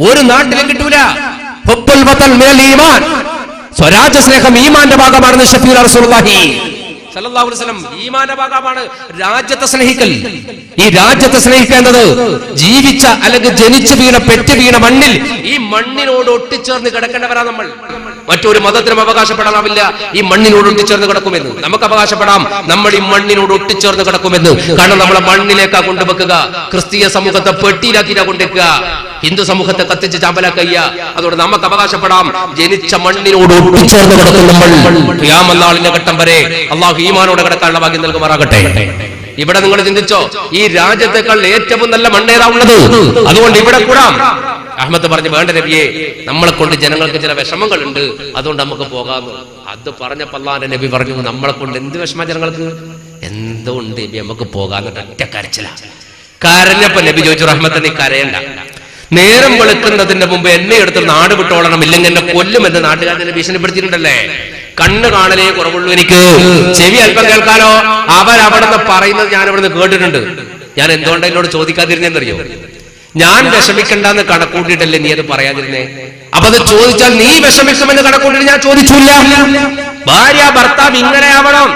ഒരു നാട്ടിലും കിട്ടൂല. സ്വരാജ്യ സ്നേഹം ഈമാന്റെ ഭാഗമാണെന്ന് ഷഫീഉർ റസൂലുള്ളാഹി സല്ലല്ലാഹു അലൈഹി വസല്ലം. ഈമാന്റെ ഭാഗമാണ് രാജ്യത്തെ സ്നേഹിക്കൽ. ഈ രാജ്യത്തെ സ്നേഹിക്കേണ്ടത് ജീവിച്ച അല്ലെങ്കിൽ ജനിച്ചു വീണ പെറ്റു വീണ മണ്ണിൽ, ഈ മണ്ണിനോട് ഒട്ടിച്ചേർന്ന് കിടക്കേണ്ടവരാ നമ്മൾ. മറ്റൊരു മതത്തിനും അവകാശപ്പെടാനാവില്ല ഈ മണ്ണിനോട് ഒട്ടിച്ചേർന്ന് കിടക്കുമെന്ന്. നമുക്ക് അവകാശപ്പെടാം, നമ്മൾ ഈ മണ്ണിനോട് ഒട്ടിച്ചേർന്ന് കിടക്കുമെന്ന്. കാരണം നമ്മളെ മണ്ണിലേക്കാ കൊണ്ടുവെക്കുക. ക്രിസ്തീയ സമൂഹത്തെ പെട്ടിയിലാക്കിയാ കൊണ്ടുവെക്കുക, ഹിന്ദു സമൂഹത്തെ കത്തിച്ച് ചാമ്പലാക്കുക. അതോടെ നമുക്ക് അവകാശപ്പെടാം, ജനിച്ച മണ്ണിനോട് ഒട്ടിച്ചേർന്ന് കിടക്കും നമ്മൾ. ഖിയാമത്ത് നാളിന്റെ ഘട്ടം വരെ അള്ളാഹു ഈമാനോടെ കിടക്കാനുള്ള ഭാഗ്യം നൽകുമാറാകട്ടെ. ഇവിടെ നിങ്ങൾ ചിന്തിച്ചോ, ഈ രാജ്യത്തെക്കാൾ ഏറ്റവും നല്ല മണ്ണേതാ ഉള്ളത്? അതുകൊണ്ട് ഇവിടെ കൂടാം. അഹ്മദ് പറഞ്ഞു, വേണ്ട നബിയെ, നമ്മളെ കൊണ്ട് ജനങ്ങൾക്ക് ചില വിഷമങ്ങളുണ്ട്, അതുകൊണ്ട് നമുക്ക് പോകാമെന്ന്. അത് പറഞ്ഞപ്പോ അല്ലാഹുവിന്റെ നബി പറഞ്ഞു, നമ്മളെ കൊണ്ട് എന്ത് വിഷമ ജനങ്ങൾക്ക്? എന്തുകൊണ്ട് നബി, നമുക്ക് പോകാന്നിട്ട് ഒറ്റ കരച്ചില. കരഞ്ഞപ്പോ നബി ചോദിച്ചു, റഹ്മത്ത് നീ കരയണ്ട, നേരം വെളുക്കുന്നതിന്റെ മുമ്പ് എന്നെ എടുത്ത് നാട് വിട്ടോളണം, ഇല്ലെങ്കിൽ എന്നെ കൊല്ലുമെന്ന് നാട്ടുകാരനെ ഭീഷണിപ്പെടുത്തിയിട്ടുണ്ടല്ലേ. കണ്ണ് കാണലേ കുറവുള്ളൂ എനിക്ക്, ചെവി അല്പം കേൾക്കാലോ. അവരവിടുന്ന് പറയുന്നത് ഞാൻ ഇവിടുന്ന് കേട്ടിട്ടുണ്ട്. ഞാൻ എന്തുകൊണ്ടാ എന്നോട് ചോദിക്കാതിരുന്നേന്നറിയോ? ഞാൻ വിഷമിക്കണ്ടെന്ന് കണക്കൂട്ടിയിട്ടല്ലേ നീ അത് പറയാതിരുന്നേ? അപ്പൊ അത് ചോദിച്ചാൽ നീ വിഷമിക്കുമെന്ന് കണക്കൂട്ടിട്ട് ഞാൻ ചോദിച്ചില്ല. ഭാര്യ ഭർത്താവ് ഇങ്ങനെയാവണം,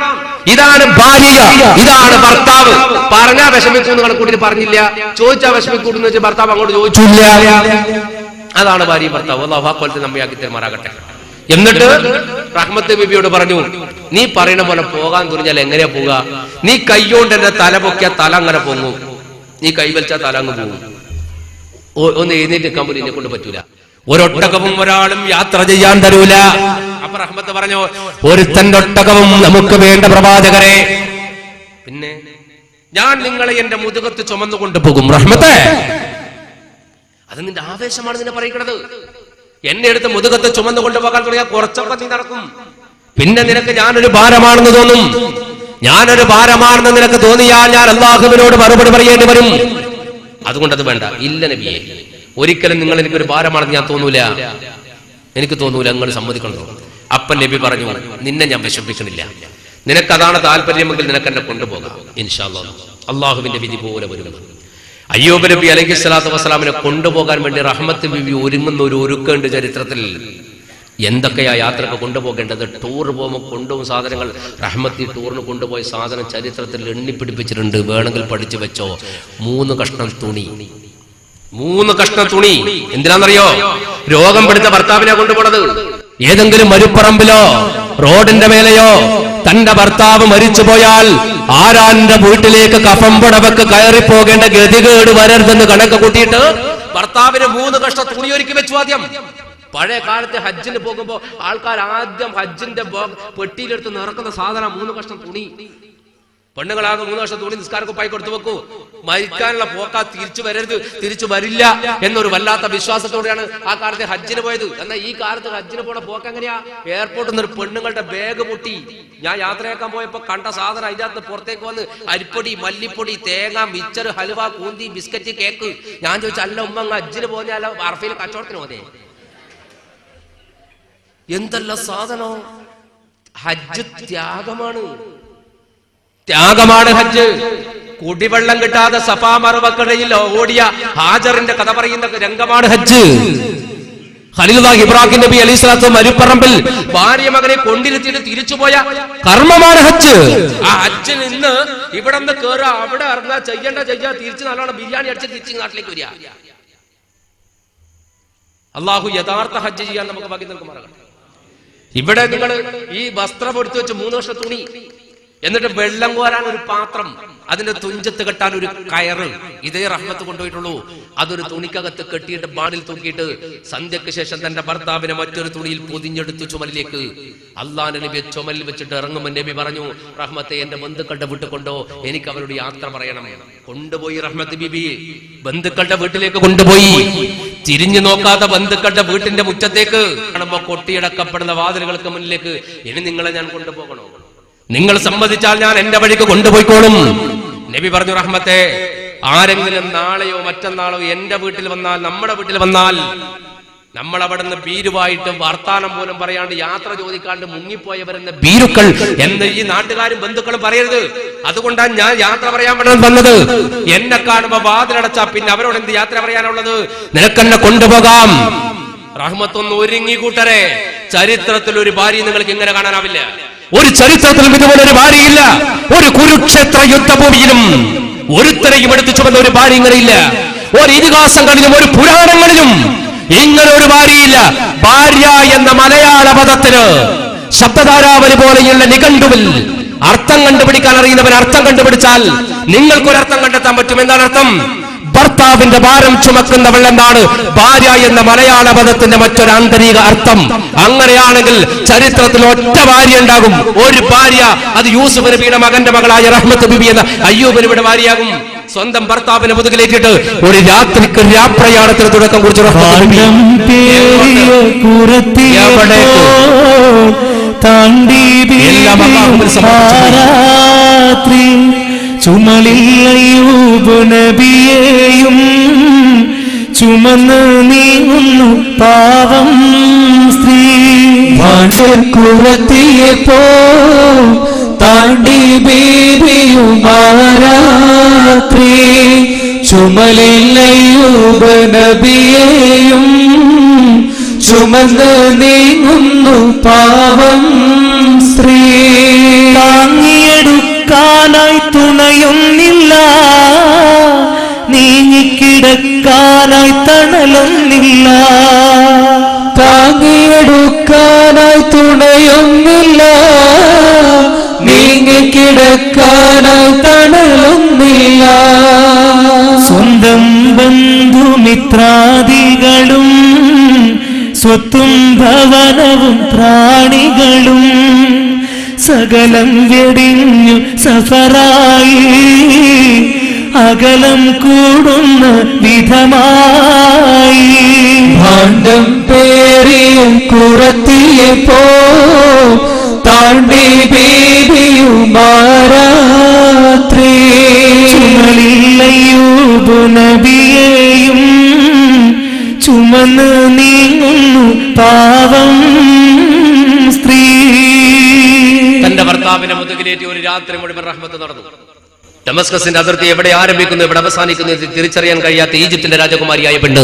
ഇതാണ് ഭാര്യ, ഇതാണ് ഭർത്താവ്. പറഞ്ഞാ വിഷമിക്കുമെന്ന് കണക്കൂട്ടിട്ട് പറഞ്ഞില്ല, ചോദിച്ചാ വിഷമിക്കൂട്ടെന്ന് വെച്ചാൽ ഭർത്താവ് അങ്ങോട്ട് ചോദിച്ചില്ല. അതാണ് ഭാര്യ ഭർത്താവ്. അല്ലാഹു ആ കോലത്തിൽ നമ്മെ ആക്കി തരുമാറാകട്ടെ. എന്നിട്ട് റഹ്മത്ത് ബീബിയോട് പറഞ്ഞു, നീ പറയുന്ന പോലെ പോകാൻ തുനിഞ്ഞാൽ എങ്ങനെയാ പോവുക? നീ കൈകൊണ്ട് എന്റെ തല പൊക്കിയ തല അങ്ങനെ പൊങ്ങും, നീ കൈ വലിച്ചാൽ തല അങ്ങ് പോകും. ഒന്ന് എഴുന്നേറ്റ് നിൽക്കാൻ പോലും എന്നെ കൊണ്ട് പറ്റൂല. ഒരൊട്ടകവും ഒരാളും യാത്ര ചെയ്യാൻ തരൂല. അപ്പൊ റഹ്മത്ത് പറഞ്ഞു, ഒരുത്തന്റെ ഒട്ടകവും നമുക്ക് വേണ്ട പ്രവാചകരെ. പിന്നെ ഞാൻ നിങ്ങളെ എന്റെ മുതുകത്ത് ചുമന്നു കൊണ്ടുപോകും റഹ്മത്തെ. അത് നിന്റെ ആവേശമാണ് നിന്നെ പറയിക്കണത്. എന്നെ എടുത്ത് മുതുകത്ത് ചുമന്നു കൊണ്ടുപോകാൻ തുടങ്ങിയാൽ കുറച്ചൊക്കെ നീ നടക്കും. പിന്നെ നിനക്ക് ഞാനൊരു ഭാരമാണെന്ന് തോന്നും. ഞാനൊരു ഭാരമാണെന്ന് നിനക്ക് തോന്നിയാൽ ഞാൻ അല്ലാഹുവിനോട് മറുപടി പറയേണ്ടി വരും. അതുകൊണ്ടത് വേണ്ട. ഇല്ല നബിയെ, ഒരിക്കലും നിങ്ങൾ എനിക്കൊരു ഭാരമാണെന്ന് ഞാൻ തോന്നൂല, എനിക്ക് തോന്നൂല, നിങ്ങൾ സമ്മതിക്കണോ? അപ്പൻ നബി പറഞ്ഞു, നിന്നെ ഞാൻ വിഷമിക്കണില്ല, നിനക്കതാണ് താല്പര്യമെങ്കിൽ നിനക്ക് എന്നെ കൊണ്ടുപോകാം ഇൻഷാ അല്ലാഹ്. അള്ളാഹുവിന്റെ വിധി പോലെ വരും. അയ്യൂബ് നബി അലൈഹി സ്വലാത്തു വസ്സലാമിനെ കൊണ്ടുപോകാൻ വേണ്ടി റഹ്മത്ത് ബിബി ഒരുങ്ങുന്ന ഒരു ഒരുക്കുണ്ട് ചരിത്രത്തിൽ. എന്തൊക്കെയാ യാത്രക്ക് കൊണ്ടുപോകേണ്ടത്? ടൂർ പോകുമ്പോൾ കൊണ്ടുപോകും സാധനങ്ങൾ. റഹ്മത്തി ടൂറിന് കൊണ്ടുപോയ സാധനം ചരിത്രത്തിൽ എണ്ണിപ്പിടിപ്പിച്ചിട്ടുണ്ട്, വേണമെങ്കിൽ പഠിച്ചു വെച്ചോ. 3 കഷ്ണം തുണി. 3 കഷ്ണം തുണി എന്തിനാണെന്നറിയോ? രോഗം പിടിച്ച ഭർത്താവിനെ കൊണ്ടുപോണത്. ഏതെങ്കിലും മരുപ്പറമ്പിലോ റോഡിന്റെ മേലെയോ തന്റെ ഭർത്താവ് മരിച്ചുപോയാൽ ആരാന്റെ വീട്ടിലേക്ക് കഫം പുടവക്ക് കയറിപ്പോകേണ്ട ഗതികേട് വരരുതെന്ന് കണക്ക് കൂട്ടിയിട്ട് ഭർത്താവിന് 3 കഷ്ണം തുണി ഒരുക്കി വെച്ചു. ആദ്യം പഴയ കാലത്ത് ഹജ്ജിന് പോകുമ്പോ ആൾക്കാർ ആദ്യം ഹജ്ജിന്റെ പെട്ടിയിലെടുത്ത് നിറക്കുന്ന സാധനം 3 കഷ്ണം തുണി. പെണ്ണുങ്ങളാകെ 3 കഷ്ണം തുണി നിസ്കാരക്കുപ്പായി കൊടുത്തു വെക്കൂ. മരിക്കാനുള്ള പോക്കാ തിരിച്ചു വരരുത്, തിരിച്ചു വരില്ല എന്നൊരു വല്ലാത്ത വിശ്വാസത്തോടെയാണ് ആ കാലത്ത് ഹജ്ജിന് പോയത്. എന്നാൽ ഈ കാലത്ത് ഹജ്ജിന് പോണ പോക്ക് എങ്ങനെയാ? എയർപോർട്ടിൽ നിന്ന് ഒരു പെണ്ണുങ്ങളുടെ ബാഗ് പൊട്ടി. ഞാൻ യാത്രയാക്കാൻ പോയപ്പോ കണ്ട സാധനം അതിന്റെ അകത്ത് പുറത്തേക്ക് വന്ന് അരിപ്പൊടി, മല്ലിപ്പൊടി, തേങ്ങ, മിച്ചർ, ഹലുവ, കൂന്തി, ബിസ്ക്കറ്റ്, കേക്ക്. ഞാൻ ചോദിച്ചു, അല്ല ഉമ്മ ഹജ്ജിന് പോകുന്ന അറഫയിൽ കച്ചവടത്തിന് പോന്നേ? എന്തല്ല സാധനോ? ഹജ്ജ് ത്യാഗമാണ്, ത്യാഗമാണ് ഹജ്ജ്. കുടിവെള്ളം കിട്ടാതെ സഫാ മറുവക്കടയിൽ ഓടിയ ഹാജറിന്റെ കഥ പറയുന്ന രംഗമാണ് ഹജ്ജ്. ഖലീലുല്ലാഹ് ഇബ്രാഹിം നബി അലൈഹി സ്വലാത്തു മരുപ്പറമ്പിൽ ഭാര്യ മകനെ കൊണ്ടിരുത്തിയിട്ട് തിരിച്ചുപോയ കർമ്മമാണ് ഹജ്ജ്. ആ ഹജ്ജിൽ നിന്ന് ഇവിടെ നിന്ന് കേറുക, അവിടെ ഇറങ്ങുക, ചെയ്യാ തിരിച്ച് നല്ലോണം ബിരിയാണി അടിച്ച് തിരിച്ച് നാട്ടിലേക്ക് വരിക. അള്ളാഹു യഥാർത്ഥ ഹജ്ജ് ചെയ്യാൻ നമുക്ക് ഭാഗ്യം നൽകുമാറാകട്ടെ. ഇവിടെ നിങ്ങൾ ഈ വസ്ത്രം എടുത്തു വെച്ച് 3 വർഷം തുണി, എന്നിട്ട് വെള്ളം കോരാൻ ഒരു പാത്രം, അതിന്റെ തുഞ്ചത്ത് കെട്ടാൻ ഒരു കയറ്, ഇതേ റഹ്മത്ത് കൊണ്ടുപോയിട്ടുള്ളൂ. അതൊരു തുണിക്കകത്ത് കെട്ടിയിട്ട് ബാണിൽ തൂക്കിയിട്ട് സന്ധ്യക്ക് ശേഷം തന്റെ ഭർത്താവിനെ മറ്റൊരു തുണിയിൽ പൊതിഞ്ഞെടുത്തു ചുമലിലേക്ക്. അള്ളാഹുവിന്റെ നബി ചുമലിൽ വെച്ചിട്ട് ഇറങ്ങുമ്പോൾ നബി പറഞ്ഞു, റഹ്മത്തെ എന്റെ ബന്ധുക്കളുടെ വീട്ടിൽ കൊണ്ടോ, എനിക്ക് അവരോട് യാത്ര പറയണം. കൊണ്ടുപോയി റഹ്മത്ത് ബിബി ബന്ധുക്കളുടെ വീട്ടിലേക്ക് കൊണ്ടുപോയി. തിരിഞ്ഞു നോക്കാത്ത ബന്ധുക്കളുടെ വീട്ടിന്റെ മുറ്റത്തേക്ക് കാണുമ്പോ കൊട്ടിയടക്കപ്പെടുന്ന വാതിലുകൾക്ക് മുന്നിലേക്ക്, ഇനി നിങ്ങളെ ഞാൻ കൊണ്ടുപോകണോ? നിങ്ങൾ സമ്മതിച്ചാൽ ഞാൻ എന്റെ വഴിക്ക് കൊണ്ടുപോയിക്കോളും. നബി പറഞ്ഞു, റഹ്മത്തെ ആരെങ്കിലും നാളെയോ മറ്റന്നാളോ എന്റെ വീട്ടിൽ വന്നാൽ, നമ്മുടെ വീട്ടിൽ വന്നാൽ, നമ്മൾ അവിടെ നിന്ന് ബീരുവായിട്ട് വർത്താനം പോലും പറയാണ്ട് യാത്ര ചോദിക്കാണ്ട് മുങ്ങിപ്പോയവരെന്ന ബീരുക്കൾ എന്ന് ഈ നാട്ടുകാരും ബന്ധുക്കളും പറയരുത്. അതുകൊണ്ടാണ് ഞാൻ യാത്ര പറയാൻ വേണ്ടി വന്നത്. എന്നെ കാണുമ്പോ വാതിലടച്ചാ പിന്നെ അവരോട് എന്ത് യാത്ര പറയാനുള്ളത്? നിനക്കെന്നെ കൊണ്ടുപോകാം. റഹ്മത്തൊന്ന് ഒരുങ്ങി കൂട്ടരെ. ചരിത്രത്തിൽ ഒരു ഭാര്യ നിങ്ങൾക്ക് ഇങ്ങനെ കാണാനാവില്ല. ഒരു ചരിത്രത്തിലും ഇതുപോലെ ഒരു ഭാര്യയില്ല. ഒരു കുരുക്ഷേത്ര യുദ്ധഭൂമിയിലും ഒരുത്തരെയും എടുത്തു ചുമന്ന ഒരു ഭാര്യ ഇങ്ങനെയില്ല. ഒരു ഇതിഹാസങ്ങളിലും ഒരു പുരാണങ്ങളിലും ഇങ്ങനെ ഒരു ഭാര്യയില്ല. ഭാര്യ എന്ന മലയാള പദത്തിന് ശബ്ദധാരാവലി പോലെയുള്ള നിഘണ്ടുവിൽ അർത്ഥം കണ്ടുപിടിക്കാൻ അറിയുന്നവൻ അർത്ഥം കണ്ടുപിടിച്ചാൽ നിങ്ങൾക്കൊരർത്ഥം കണ്ടെത്താൻ പറ്റും. എന്താണ് അർത്ഥം? ഭർത്താവിന്റെ ഭാരം ചുമക്കുന്നവൾ എന്നാണ് ഭാര്യ എന്ന മലയാള പദത്തിന്റെ മറ്റൊരു ആന്തരിക അർത്ഥം. അങ്ങനെയാണെങ്കിൽ ചരിത്രത്തിൽ ഒറ്റ ഭാര്യ ഉണ്ടാകും, ഒരു ഭാര്യ. അത് യൂസുഫ് നബിയുടെ മകന്റെ മകളായ റഹ്മത്ത് ബിബി എന്ന അയ്യൂബ് നബിയുടെ ഭാര്യയാകും. സ്വന്തം ഭർത്താവിനെ മുതുകിലേക്കിട്ട് ഒരു രാത്രിക്ക് രാപ്രയാണത്തിന് തുടക്കം കുറിച്ച് ചുമലിൽ അയ്യൂബ് നബിയെയും ചുമന്ന് നീങ്ങുന്നു പാവം സ്ത്രീ. കുറത്തിയപ്പോ താണ്ടി ബീബിയുമാരാത്രി. ചുമലിൽ അയ്യൂബ് നബിയെയും ചുമന്ന് നീങ്ങുന്നു പാവം സ്ത്രീ. താങ്ങിയെടുക്കാനായി തുണയൊന്നില്ല, നീങ്ങിക്കിടക്കാനായി തണലൊന്നില്ല. താങ്ങിയെടുക്കാനായി തുണയൊന്നില്ല, നീങ്ങിക്കിടക്കാനായി തണലൊന്നില്ല. സ്വന്തം ബന്ധുമിത്രാദികളും സ്വത്തും ഭവനവും പ്രാണികളും സകലം വെടിഞ്ഞു സഫറായി അകലം കൂടുന്ന വിധമായി ഭാണ്ഡം പേറിയും കുറത്തിയപ്പോ താണ്ടി ബീബിയുമാരാത്രി ചുമലില്ലയൂബ് നബിയെയും ചുമന്ന് നീങ്ങുന്നു പാവം സ്ത്രീ. തന്റെ ഭർത്താവിന്റെ മുതുകിലേറ്റി ഒരു രാത്രി മുഴുവൻ റഹ്മത്ത് നടന്നു. ഡമസ്കസിന്റെ അതിർത്തി എവിടെ ആരംഭിക്കുന്നു എവിടെ അവസാനിക്കുന്നു തിരിച്ചറിയാൻ കഴിയാത്ത ഈജിപ്തിന്റെ രാജകുമാരിയായ പെണ്ണ്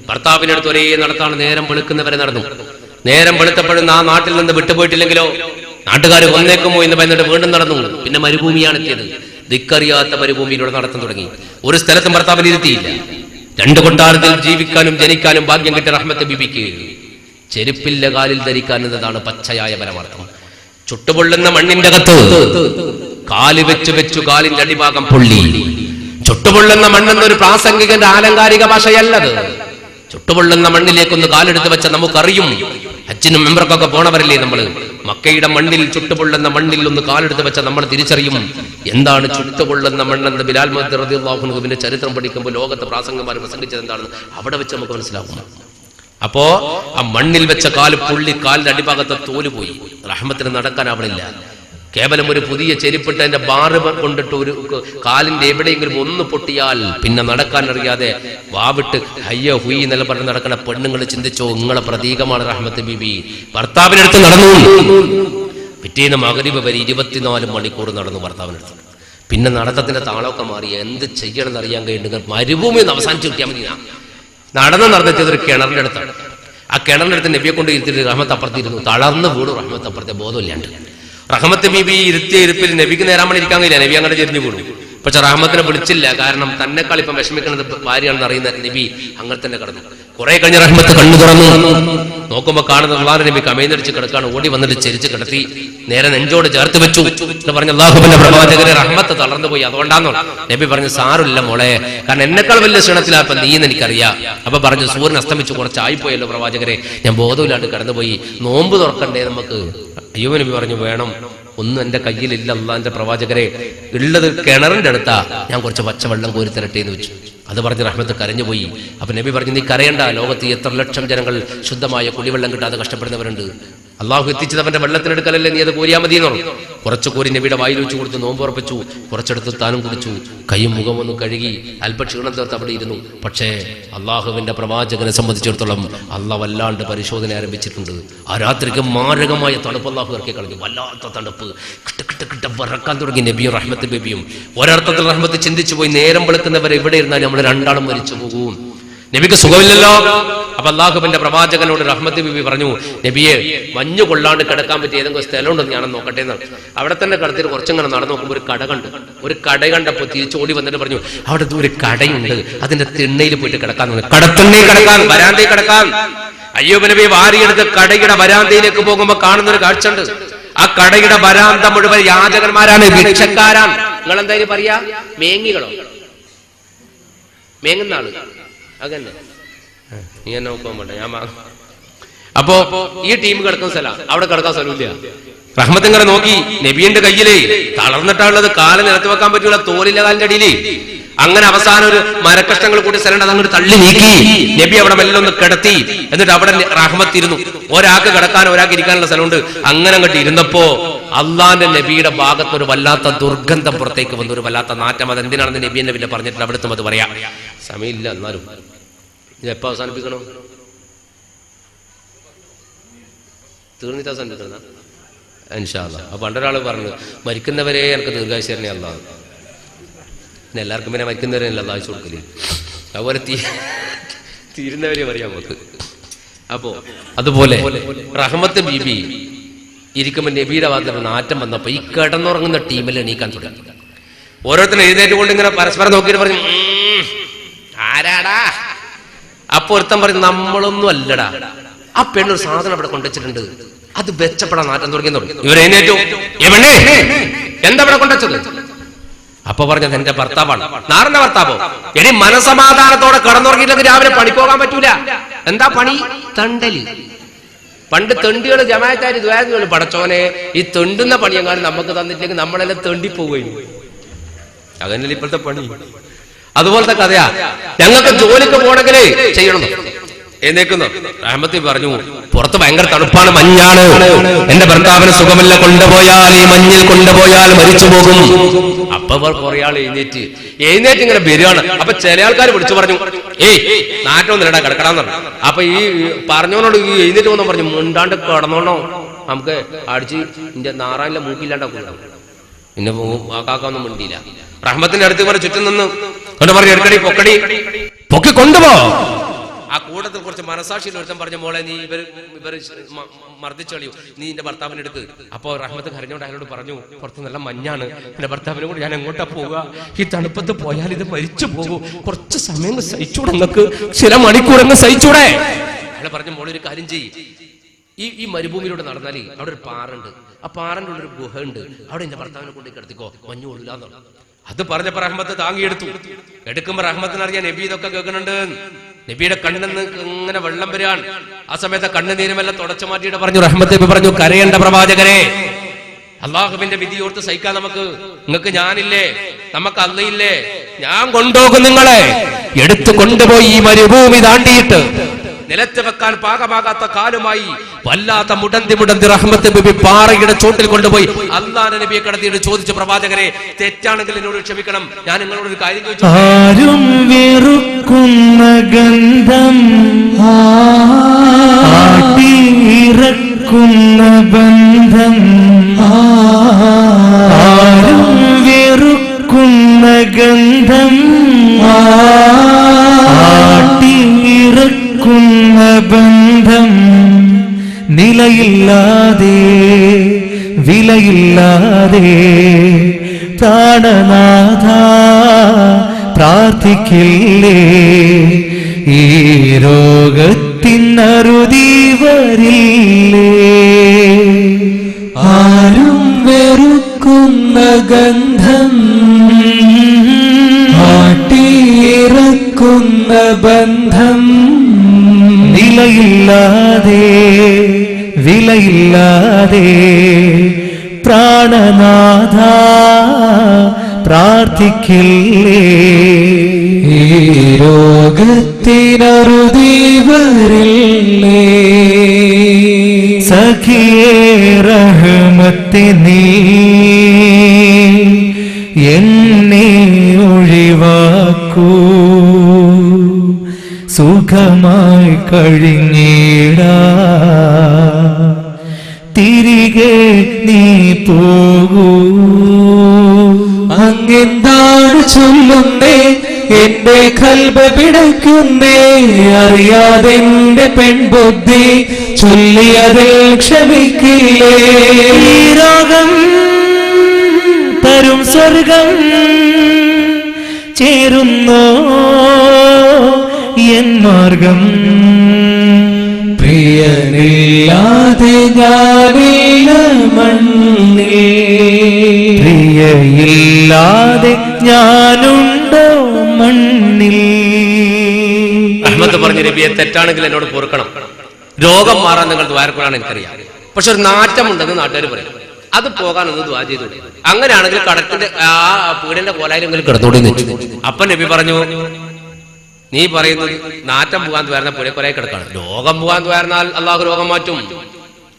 ഭർത്താവിന്റെ അടുത്ത് ഒരേ നടത്താണ് നേരം വെളുക്കുന്നവരെ നടന്നു. നേരം വെളുത്തപ്പോഴും ആ നാട്ടിൽ നിന്ന് വിട്ടുപോയിട്ടില്ലെങ്കിലോ നാട്ടുകാർ കൊന്നേക്കുമോ എന്ന് പറഞ്ഞിട്ട് വീണ്ടും നടന്നു. പിന്നെ മരുഭൂമിയാണ് എത്തിയത്. ദിക്കറിയാത്ത മരുഭൂമിയിലൂടെ നടത്താൻ തുടങ്ങി. ഒരു സ്ഥലത്തും ഭർത്താവിനെ ഇരുത്തിയില്ല. 2 കൊട്ടാരത്തിൽ ജീവിക്കാനും ജനിക്കാനും ഭാഗ്യം കിട്ടിയ റഹ്മത്ത് ബിബിക്ക് ചെരുപ്പില്ല കാലിൽ ധരിക്കാൻ എന്നതാണ് പച്ചയായ പരമാർത്ഥം. ചുട്ടുപൊള്ളുന്ന മണ്ണിന്റെ അകത്ത് കാല് വെച്ചു കാലിന്റെ അടിഭാഗം പൊള്ളി. ചുട്ടുപൊള്ളുന്ന മണ്ണെന്നൊരു പ്രാസംഗികന്റെ ആലങ്കാരിക ഭാഷയല്ലത്. ചുട്ടുപൊള്ളുന്ന മണ്ണിലേക്കൊന്ന് കാലെടുത്ത് വെച്ച നമുക്കറിയും. ഹജ്ജിനും മെമ്പർക്കൊക്കെ പോണവരല്ലേ നമ്മൾ. മക്കയുടെ മണ്ണിൽ ചുട്ടുപൊള്ളുന്ന മണ്ണിൽ ഒന്ന് കാലെടുത്ത് വെച്ച നമ്മൾ തിരിച്ചറിയും എന്താണ് ചുട്ടുപൊള്ളുന്ന മണ്ണെന്ന്. ബിലാൽ മുഅദ്ദിൻ റളിയല്ലാഹു അൻഹുവിന്റെ ചരിത്രം പഠിക്കുമ്പോൾ ലോകത്തെ പ്രാസംഗന്മാർ പ്രസംഗിച്ചത് എന്താണെന്ന് അവിടെ വെച്ച് നമുക്ക് മനസ്സിലാകും. അപ്പോ ആ മണ്ണിൽ വെച്ച കാല് പൊള്ളി, കാലിന്റെ അടിഭാഗത്തെ തോല് പോയി. റഹ്മത്തിന് നടക്കാനാവണില്ല. കേവലം ഒരു പുതിയ ചെരുപ്പിട്ടതിന്റെ ബാറ് കൊണ്ടിട്ട് ഒരു കാലിന്റെ എവിടെയെങ്കിലും ഒന്ന് പൊട്ടിയാൽ പിന്നെ നടക്കാൻ അറിയാതെ വാവിട്ട് ഹയ്യ ഹുയി എന്നല്ല പറഞ്ഞ് നടക്കുന്ന പെണ്ണുങ്ങൾ ചിന്തിച്ചോ, നിങ്ങളെ പ്രതീകമാണ് റഹ്മത്ത് ബീബി. ഭർത്താവിനടുത്ത് നടന്നു. പിറ്റേന്ന് മഗ്‌രിബ് വരെ 24 മണിക്കൂർ നടന്നു ഭർത്താവിനടുത്ത്. പിന്നെ നടത്തത്തിന്റെ താളമൊക്കെ മാറി. എന്ത് ചെയ്യണമെന്ന് അറിയാൻ കഴിയുന്നുണ്ട്. മരുഭൂമി ഒന്ന് അവസാനിച്ച് കിട്ടിയാൽ മതി. നടന്നെത്തിയത് ഒരു കിണറിന്റെ അടുത്താണ്. ആ കിണറിന്റെ അടുത്ത് നബിയെ കൊണ്ട് ഇരുത്തിട്ട് റഹ്മത്ത് അപ്പുറത്തിരുന്നു. തളർന്ന് വീണു റഹ്മത്ത് അപ്പുറത്തെ, ബോധമില്ലാണ്ട്. റഹ്മത്ത് ബീബി ഇരുത്തിയ ഇരിപ്പിൽ നബിക്ക് നേരാൻ വേണ്ടി ഇരിക്കാൻ കഴിയില്ല. നബി അങ്ങനെ ചെരിഞ്ഞു വീണു. പക്ഷെ റഹ്മത്തിനെ വിളിച്ചില്ല. കാരണം തന്നെക്കാൾ ഇപ്പം വിഷമിക്കുന്നത് ഭാര്യയാണെന്ന് അറിയുന്ന നബി അങ്ങനെ തന്നെ കിടന്നു. കുറെ കഴിഞ്ഞ് റഹ്മത്ത് കണ്ണു തുറന്നു. നോക്കുമ്പോ കാണുന്ന അള്ളാഹുവിന്റെ നബി കമൈന്നടിച്ച് കിടക്കാണ്. ഓടി വന്നിട്ട് ചെരിച്ച് കിടത്തി നേരെ നെഞ്ചോട് ചേർത്ത് വെച്ചു. പറഞ്ഞു അള്ളാഹുവിന്റെ പ്രവാചകരെ റഹ്മത്ത് തളർന്നു പോയി, അതുകൊണ്ടാണോ? നബി പറഞ്ഞു സാറില്ല മോളെ, കാരണം എന്നെക്കാൾ വലിയ ക്ഷണത്തിലാപ്പ നീന്ന് എനിക്കറിയാം. അപ്പൊ പറഞ്ഞു സൂര്യൻ അസ്തമിച്ചു കുറച്ചായിപ്പോയല്ലോ പ്രവാചകരെ, ഞാൻ ബോധമില്ലാണ്ട് കടന്നുപോയി, നോമ്പ് തുറക്കണ്ടേ നമുക്ക്? അയ്യോ നബി പറഞ്ഞു വേണം, ഒന്നും എന്റെ കയ്യിലില്ല അള്ളാന്റെ പ്രവാചകരെ, ഉള്ളത് കിണറിന്റെ അടുത്താ, ഞാൻ കുറച്ച് പച്ചവെള്ളം കോരി തരട്ടെ എന്ന് വെച്ചു. അത് പറഞ്ഞ് റഹ്മത്ത് കരഞ്ഞുപോയി. അപ്പൊ നബി പറഞ്ഞു നീ കരയണ്ട, ലോകത്ത് എത്ര ലക്ഷം ജനങ്ങൾ ശുദ്ധമായ കുടിവെള്ളം കിട്ടാതെ കഷ്ടപ്പെടുന്നവരുണ്ട്. അള്ളാഹു എത്തിച്ചത് അവന്റെ വെള്ളത്തിനെടുക്കലല്ലേ, നീ അത് കോരിയാ മതി എന്ന് പറഞ്ഞു. കുറച്ച് കോരി നബിയുടെ വായിൽ വെച്ച് കൊടുത്ത് നോമ്പ് ഉറപ്പിച്ചു. കുറച്ചെടുത്ത് താനും കുടിച്ചു. കൈയും മുഖമൊന്നും കഴുകി അല്പ ക്ഷീണം തീർത്ത് അവിടെ ഇരുന്നു. പക്ഷേ അള്ളാഹുവിന്റെ പ്രവാചകനെ സംബന്ധിച്ചിടത്തോളം അള്ളാഹ് വല്ലാണ്ട് പരിശോധന ആരംഭിച്ചിട്ടുണ്ട്. ആ രാത്രിക്ക് മാരകമായ തണുപ്പ് അള്ളാഹു ഇറക്കി കളഞ്ഞു. വല്ലാത്ത തണുപ്പ്, കിട്ട വറക്കാൻ തുടങ്ങി നബിയും റഹ്മത്ത് ബേബിയും. ഒരർത്ഥത്തിൽ റഹ്മത്ത് ചിന്തിച്ചു പോയി, നേരം വെളുക്കുന്നവരെ ഇവിടെ ഇരുന്നാൽ നമ്മൾ രണ്ടാളും മരിച്ചു പോകും. നബിക്ക് സുഖമില്ലല്ലോ. അപ്പൊ അള്ളാഹുവിന്റെ പ്രവാചകനോട് റഹ്മത്ത് ബീബി പറഞ്ഞു, നബിയെ മഞ്ഞു കൊള്ളാണ്ട് കിടക്കാൻ പറ്റിയ ഏതെങ്കിലും സ്ഥലം ഉണ്ടെന്ന് ഞാനൊന്ന് നോക്കട്ടെ എന്ന്. അവിടെ തന്നെ കിടത്തിട്ട് കുറച്ചങ്ങനെ നടന്നു നോക്കുമ്പോൾ ഒരു കട കണ്ടു. ഒരു കട കണ്ടപ്പോ തിരിച്ചോടി വന്നിട്ട് പറഞ്ഞു അവിടെ ഒരു കടയുണ്ട്, അതിന്റെ തിണ്ണയിൽ പോയിട്ട് കിടക്കാൻ തോന്നി. കടത്തിണ്ണയിൽ കിടക്കാൻ, വരാന്തയിൽ കിടക്കാൻ. അയ്യൂബ് നബി വാരിയെടുത്ത് കടയുടെ വരാന്തയിലേക്ക് പോകുമ്പോ കാണുന്ന ഒരു കാഴ്ച ഉണ്ട്. ആ കടയുടെ വരാന്ത മുഴുവൻ യാചകന്മാരാണ്, ഭിക്ഷക്കാരാണ്. നിങ്ങൾ എന്തായാലും പറയാ മേങ്ങികളോ, മേങ്ങുന്ന ആള് അതന്നെ. നീ എന്നെ നോക്കാൻ വേണ്ട, ഞാൻ അപ്പോ ഈ ടീം കിടക്കുന്ന സ്ഥലം, അവിടെ കിടക്കാൻ സ്ഥലമില്ല. റഹ്മത്തിങ്ങനെ നോക്കി, നബിയുടെ കയ്യിലേ തളർന്നിട്ടുള്ളത്, കാല് നിലത്ത് വെക്കാൻ പറ്റില്ല, തോലില്ല കാലിന്റെ അടിയില്. അങ്ങനെ അവസാനം ഒരു മരക്കഷ്ടങ്ങൾ കൂടി സ്ഥലം അങ്ങോട്ട് തള്ളി നീക്കി നബി അവിടെ മെല്ലെ ഒന്ന് കിടത്തി. എന്നിട്ട് അവിടെ റഹ്മത്ത് ഇരുന്നു. ഒരാൾക്ക് കിടക്കാൻ ഒരാൾക്ക് ഇരിക്കാനുള്ള സ്ഥലമുണ്ട്. അങ്ങനെ അങ്ങോട്ട് ഇരുന്നപ്പോ അള്ളാന്റെ നബിയുടെ ഭാഗത്ത് ഒരു വല്ലാത്ത ദുർഗന്ധം പുറത്തേക്ക് വന്നു, ഒരു വല്ലാത്ത നാറ്റം. അത് എന്തിനാണെന്ന് നബി എന്നെ പിന്നെ പറഞ്ഞിട്ടില്ല, അവിടുത്തെ അത് പറയാം സമയമില്ല. എന്നാലും ഇത് എപ്പോ അവസാനിപ്പിക്കണോ? തീർന്നിട്ട് അവസാനിപ്പിക്കണ ഇൻഷാ അല്ലാഹ്. അപ്പൊ പണ്ടൊരാള് പറഞ്ഞു മരിക്കുന്നവരെ എനിക്ക് ദീർഘായുസ്സ് തരണേ അല്ലാഹ്. പിന്നെ എല്ലാവർക്കും പിന്നെ മരിക്കുന്നവരെ അല്ല അല്ലാഹ് കൊടുക്കല്, അതുപോലെ തീരുന്നവരെ പറയാം നമുക്ക്. അപ്പോ അതുപോലെ റഹ്മത്ത് ബീബി ഇരിക്കുമ്പോൾ നബിയുടെ ഭാഗത്ത് നാറ്റം വന്നപ്പോ ഈ കിടന്നുറങ്ങുന്ന ടീമിൽ എണീക്കാൻ തുടങ്ങി. ഓരോരുത്തരും എഴുന്നേറ്റ് കൊണ്ട് ഇങ്ങനെ പരസ്പരം നോക്കിയിട്ട് പറഞ്ഞു ആരാടാ? അപ്പൊ ഒരുത്തൻ പറഞ്ഞു നമ്മളൊന്നും അല്ലടാ, ആ പെണ്ണൊരു സാധനം അവിടെ കൊണ്ടുവച്ചിട്ടുണ്ട്, അത് വെച്ചപ്പെടാൻ നാറ്റം തുടങ്ങി. ഇവർ എഴുന്നേറ്റു, എവണേ എന്താ അവിടെ കൊണ്ടുവച്ചത്? അപ്പൊ പറഞ്ഞത് എന്റെ ഭർത്താവാണ്. നാറിന്റെ ഭർത്താവോ? എടി മനസമാധാനത്തോടെ കിടന്നുറങ്ങിയില്ലെങ്കിൽ രാവിലെ പണി പോകാൻ പറ്റൂല. എന്താ പണി? തണ്ടല്. പണ്ട് തെണ്ടികൾ ജമാഅത്താരി ദ്വാരങ്ങൾ പടച്ചോനെ ഈ തെണ്ടുന്ന പണിയെങ്ങാനും നമുക്ക് തന്നിട്ടില്ലെങ്കിൽ നമ്മളെല്ലാം തെണ്ടിപ്പോവുകയും അങ്ങനെയല്ല ഇപ്പോഴത്തെ പണി. അതുപോലത്തെ കഥയാ. ഞങ്ങൾക്ക് ജോലിക്ക് പോകണമെങ്കിൽ ചെയ്യണം. എന്നേക്കുന്നു റഹ്മത്തി പറഞ്ഞു, പുറത്ത് ഭയങ്കര തണുപ്പാണ്, മഞ്ഞാണ്, എന്റെ ഭർത്താവിന് സുഖമില്ല, കൊണ്ടുപോയാൽ ഈ മഞ്ഞിൽ കൊണ്ടുപോയാൽ മരിച്ചു പോകും. അപ്പൊ കുറെ ആൾ എഴുന്നേറ്റ് ഇങ്ങനെ വരികയാണ്. അപ്പൊ ചില ആൾക്കാർ വിളിച്ചു പറഞ്ഞു, ഏയ് നാറ്റൊന്നുമില്ലടാ കിടക്കടാന്ന് പറഞ്ഞു. അപ്പൊ ഈ പറഞ്ഞോനോട് ഈ എഴുന്നേറ്റ് വന്നു പറഞ്ഞു, മുണ്ടാണ്ട് കിടന്നോണോ, നമുക്ക് അടിച്ച് ഇന്റെ നാറാനിലെ മൂക്കില്ലാണ്ടാക്കും. പിന്നെ കാക്കൊന്നും മിണ്ടിയില്ല. റഹ്മത്തിന്റെ അടുത്ത് പറഞ്ഞ് ചുറ്റും നിന്ന് കൊണ്ട് പറഞ്ഞു, എടുക്കടി പൊക്കടി പൊക്കി കൊണ്ടുപോ. ആ കൂട്ടത്തിൽ കുറച്ച് മനസാക്ഷിയിൽ ഒരുത്തം പറഞ്ഞ, മോളെ നീ ഇവര് മർദ്ദിച്ചളിയോ, നീ എന്റെ ഭർത്താവിനെ എടുക്ക്. അപ്പൊ റഹ്മത്ത് കരഞ്ഞോണ്ട് അയാളോട് പറഞ്ഞു, പുറത്ത് നല്ല മഞ്ഞാണ്, എന്റെ ഭർത്താവിനെ കൂടെ ഞാൻ എങ്ങോട്ടാ പോവുക, ഈ തണുപ്പത്ത് പോയാൽ ഇത് മരിച്ചു പോകും, കുറച്ച് സമയം സഹിച്ചൂടെ, നിങ്ങൾക്ക് ചില മണിക്കൂറങ്ങ് സഹിച്ചൂടെ. അയാൾ പറഞ്ഞു, മോളെ ഒരു കാര്യം ചെയ്യ്, ഈ മരുഭൂമിയിലൂടെ നടന്നാലേ അവിടെ ഒരു പാറുണ്ട്, ആ പാറന്റെ ഉള്ളൊരു ഗുഹ ഉണ്ട്, അവിടെ എന്റെ ഭർത്താവിനെ കൊണ്ട് കിടത്തിക്കോ, മഞ്ഞു കൊള്ളില്ലാന്ന്. അത് പറഞ്ഞപ്പോ റഹ്മത്ത് താങ്ങിയെടുത്തു. എടുക്കുമ്പോ റഹ്മത്തിനറിയാൻ നബി ഇതൊക്കെ കേൾക്കുന്നുണ്ട്. നബിയുടെ കണ്ണിന്ന് ഇങ്ങനെ വെള്ളം വരാൻ. ആ സമയത്ത് കണ്ണുനീരുമെല്ലാം തുടച്ചു മാറ്റിയിട്ട് പറഞ്ഞു, റഹ്മത്ത് നബി പറഞ്ഞു, കരയേണ്ട പ്രവാചകരെ, അള്ളാഹുവിന്റെ വിധിയോർത്ത് സഹിക്കാൻ നിങ്ങൾക്ക് ഞാനില്ലേ, നമുക്ക് അള്ളയില്ലേ, ഞാൻ കൊണ്ടുപോകും നിങ്ങളെ. എടുത്തു കൊണ്ടുപോയി ഈ മരുഭൂമി താണ്ടിയിട്ട് നിലത്ത് വെക്കാൻ പാകമാകാത്ത കാലുമായി വല്ലാത്ത മുടന്തി റഹ്മത്ത് നബി പാറയുടെ ചോട്ടിൽ കൊണ്ടുപോയി അല്ലാഹുവിന്റെ നബിയെ കടത്തിയിട്ട് ചോദിച്ചു, പ്രവാചകരെ തെറ്റാണെങ്കിൽ എന്നോട് ക്ഷമിക്കണം, ഞാൻ നിങ്ങളോട് ഒരു കാര്യം ചോദിച്ചു. ആരും വെറുക്കുന്ന ഗന്ധം, ആട്ടിയിറക്കുന്ന ബന്ധം, ആരും വെറുക്കുന്ന ഗന്ധം, ആട്ടിയിറക്കുന്ന ബന്ധം, നിലയില്ലാതെ വിലയില്ലാതെ പ്രാണനാഥ പ്രാർത്ഥിക്കില്ലേ, ഈ രോഗത്തിനറുതി വരില്ലേ. ആരും വെറുക്കുന്ന ഗന്ധം, ആട്ടിയിറക്കുന്ന ബന്ധം, നിലയില്ലാതെ വിലയില്ലാതെ പ്രാണനാഥ പ്രാർത്ഥിക്കില്ലേ, ഈ രോഗത്തിനറുതി വരില്ലേ. സഖിയേ റഹ്മത്തെ നീ എന്നെ ഒഴിവാക്കൂ, സുഖമായി കഴിഞ്ഞിടാ, തിരികെ നീ പോകൂ. അങ്ങെന്താണ് ചൊല്ലുന്നേ, എന്റെ കൽബ് പിടയ്ക്കുന്നേ, അറിയാതെ എന്റെ പെൺബുദ്ധി ചൊല്ലിയതിൽ ക്ഷമിക്കില്ലേ. ഈ രോഗം തരും സ്വർഗം ചേരുന്നോ എൻ മാർഗം, പ്രിയനില്ലാതെ ഞാനില്ല മണ്ണിൽ, പ്രിയയില്ലാതെ ഞാനുണ്ടോ മണ്ണിൽ. റഹ്മത്ത് പറഞ്ഞു, നബിയെ തെറ്റാണെങ്കിൽ എന്നോട് പൊറുക്കണം, രോഗം മാറാൻ നിങ്ങൾ ദ്വാരക്കുറാണ് എനിക്കറിയാം, പക്ഷെ ഒരു നാറ്റമുണ്ടെന്ന് നാട്ടുകാർ പറയും, അത് പോകാനൊന്ന് ദ്വാ ചെയ്തു. അങ്ങനെയാണെങ്കിൽ കടത്തിന്റെ ആ പീടിന്റെ കോലായിലെങ്കിലും കിടന്നോടി നിൽച്ചു. അപ്പൊ നബി പറഞ്ഞു, നീ പറയുന്നത് നാറ്റം പോകാൻ ദ്വാരുന്ന പോലെ കുറെ കിടക്കാണ്, രോഗം പോകാൻ ദ്വാരുന്നാൽ അള്ളാഹു രോഗം മാറ്റും,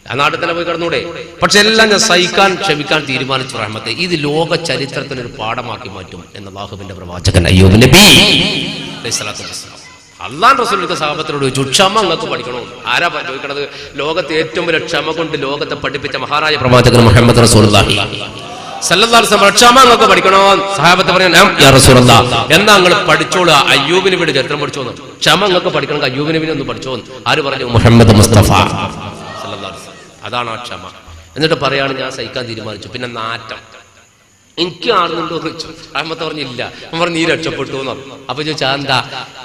ആ നാട്ടിൽ തന്നെ പോയി കിടന്നൂടെ. പക്ഷെ എല്ലാം ഞാൻ സഹിക്കാൻ ക്ഷമിക്കാൻ തീരുമാനിച്ചു റഹ്മത്തെ, ഇത് ലോക ചരിത്രത്തിനൊരു പാഠമാക്കി മാറ്റും എന്ന് അള്ളാഹുവിന്റെ പ്രവാചകൻ അയ്യൂബ് നബി അള്ളാൻ റസൂലിന്റെ സഹാബത്തിനോട് ചോദിച്ചു, ക്ഷമ നിങ്ങൾക്ക് പഠിക്കണോ? ആരാ ചോദിക്കണത്? ലോകത്തെ ഏറ്റവും വലിയ ക്ഷമ കൊണ്ട് ലോകത്തെ പഠിപ്പിച്ച മഹാനായ പ്രവാചകൻ മുഹമ്മദ് റസൂലുള്ളാഹി സല്ലല്ലാഹു അലൈഹി വസല്ലം, ക്ഷമ നിങ്ങൾക്ക് പഠിക്കണോ? സഹാബത്ത് പറഞ്ഞു, യാ റസൂലല്ലാഹ്, എന്നാ നിങ്ങൾ പഠിച്ചോളൂ, അയ്യൂബ് നബിയുടെ ചരിത്രം പഠിച്ചോന്ന്. ക്ഷമ നിങ്ങൾക്ക് പഠിക്കണം, അയ്യൂബ് നബിനെ ഒന്ന് പഠിച്ചോന്ന്. ആര് പറഞ്ഞു? മുഹമ്മദ് മുസ്തഫ സല്ലല്ലാഹു അലൈഹി വസല്ലം. അതാണ് ആ ക്ഷമ. എന്നിട്ട് പറയാണ്, ഞാൻ സഹിക്കാൻ തീരുമാനിച്ചു. പിന്നെ നാറ്റം എനിക്ക് ആടുന്നുണ്ടോ എന്ന് വെച്ചു. റഹ്മത്ത് പറഞ്ഞില്ല. പറഞ്ഞു, നീ രക്ഷപ്പെട്ടു എന്ന് പറഞ്ഞു. അപ്പൊ ചോദിച്ചാ എന്താ?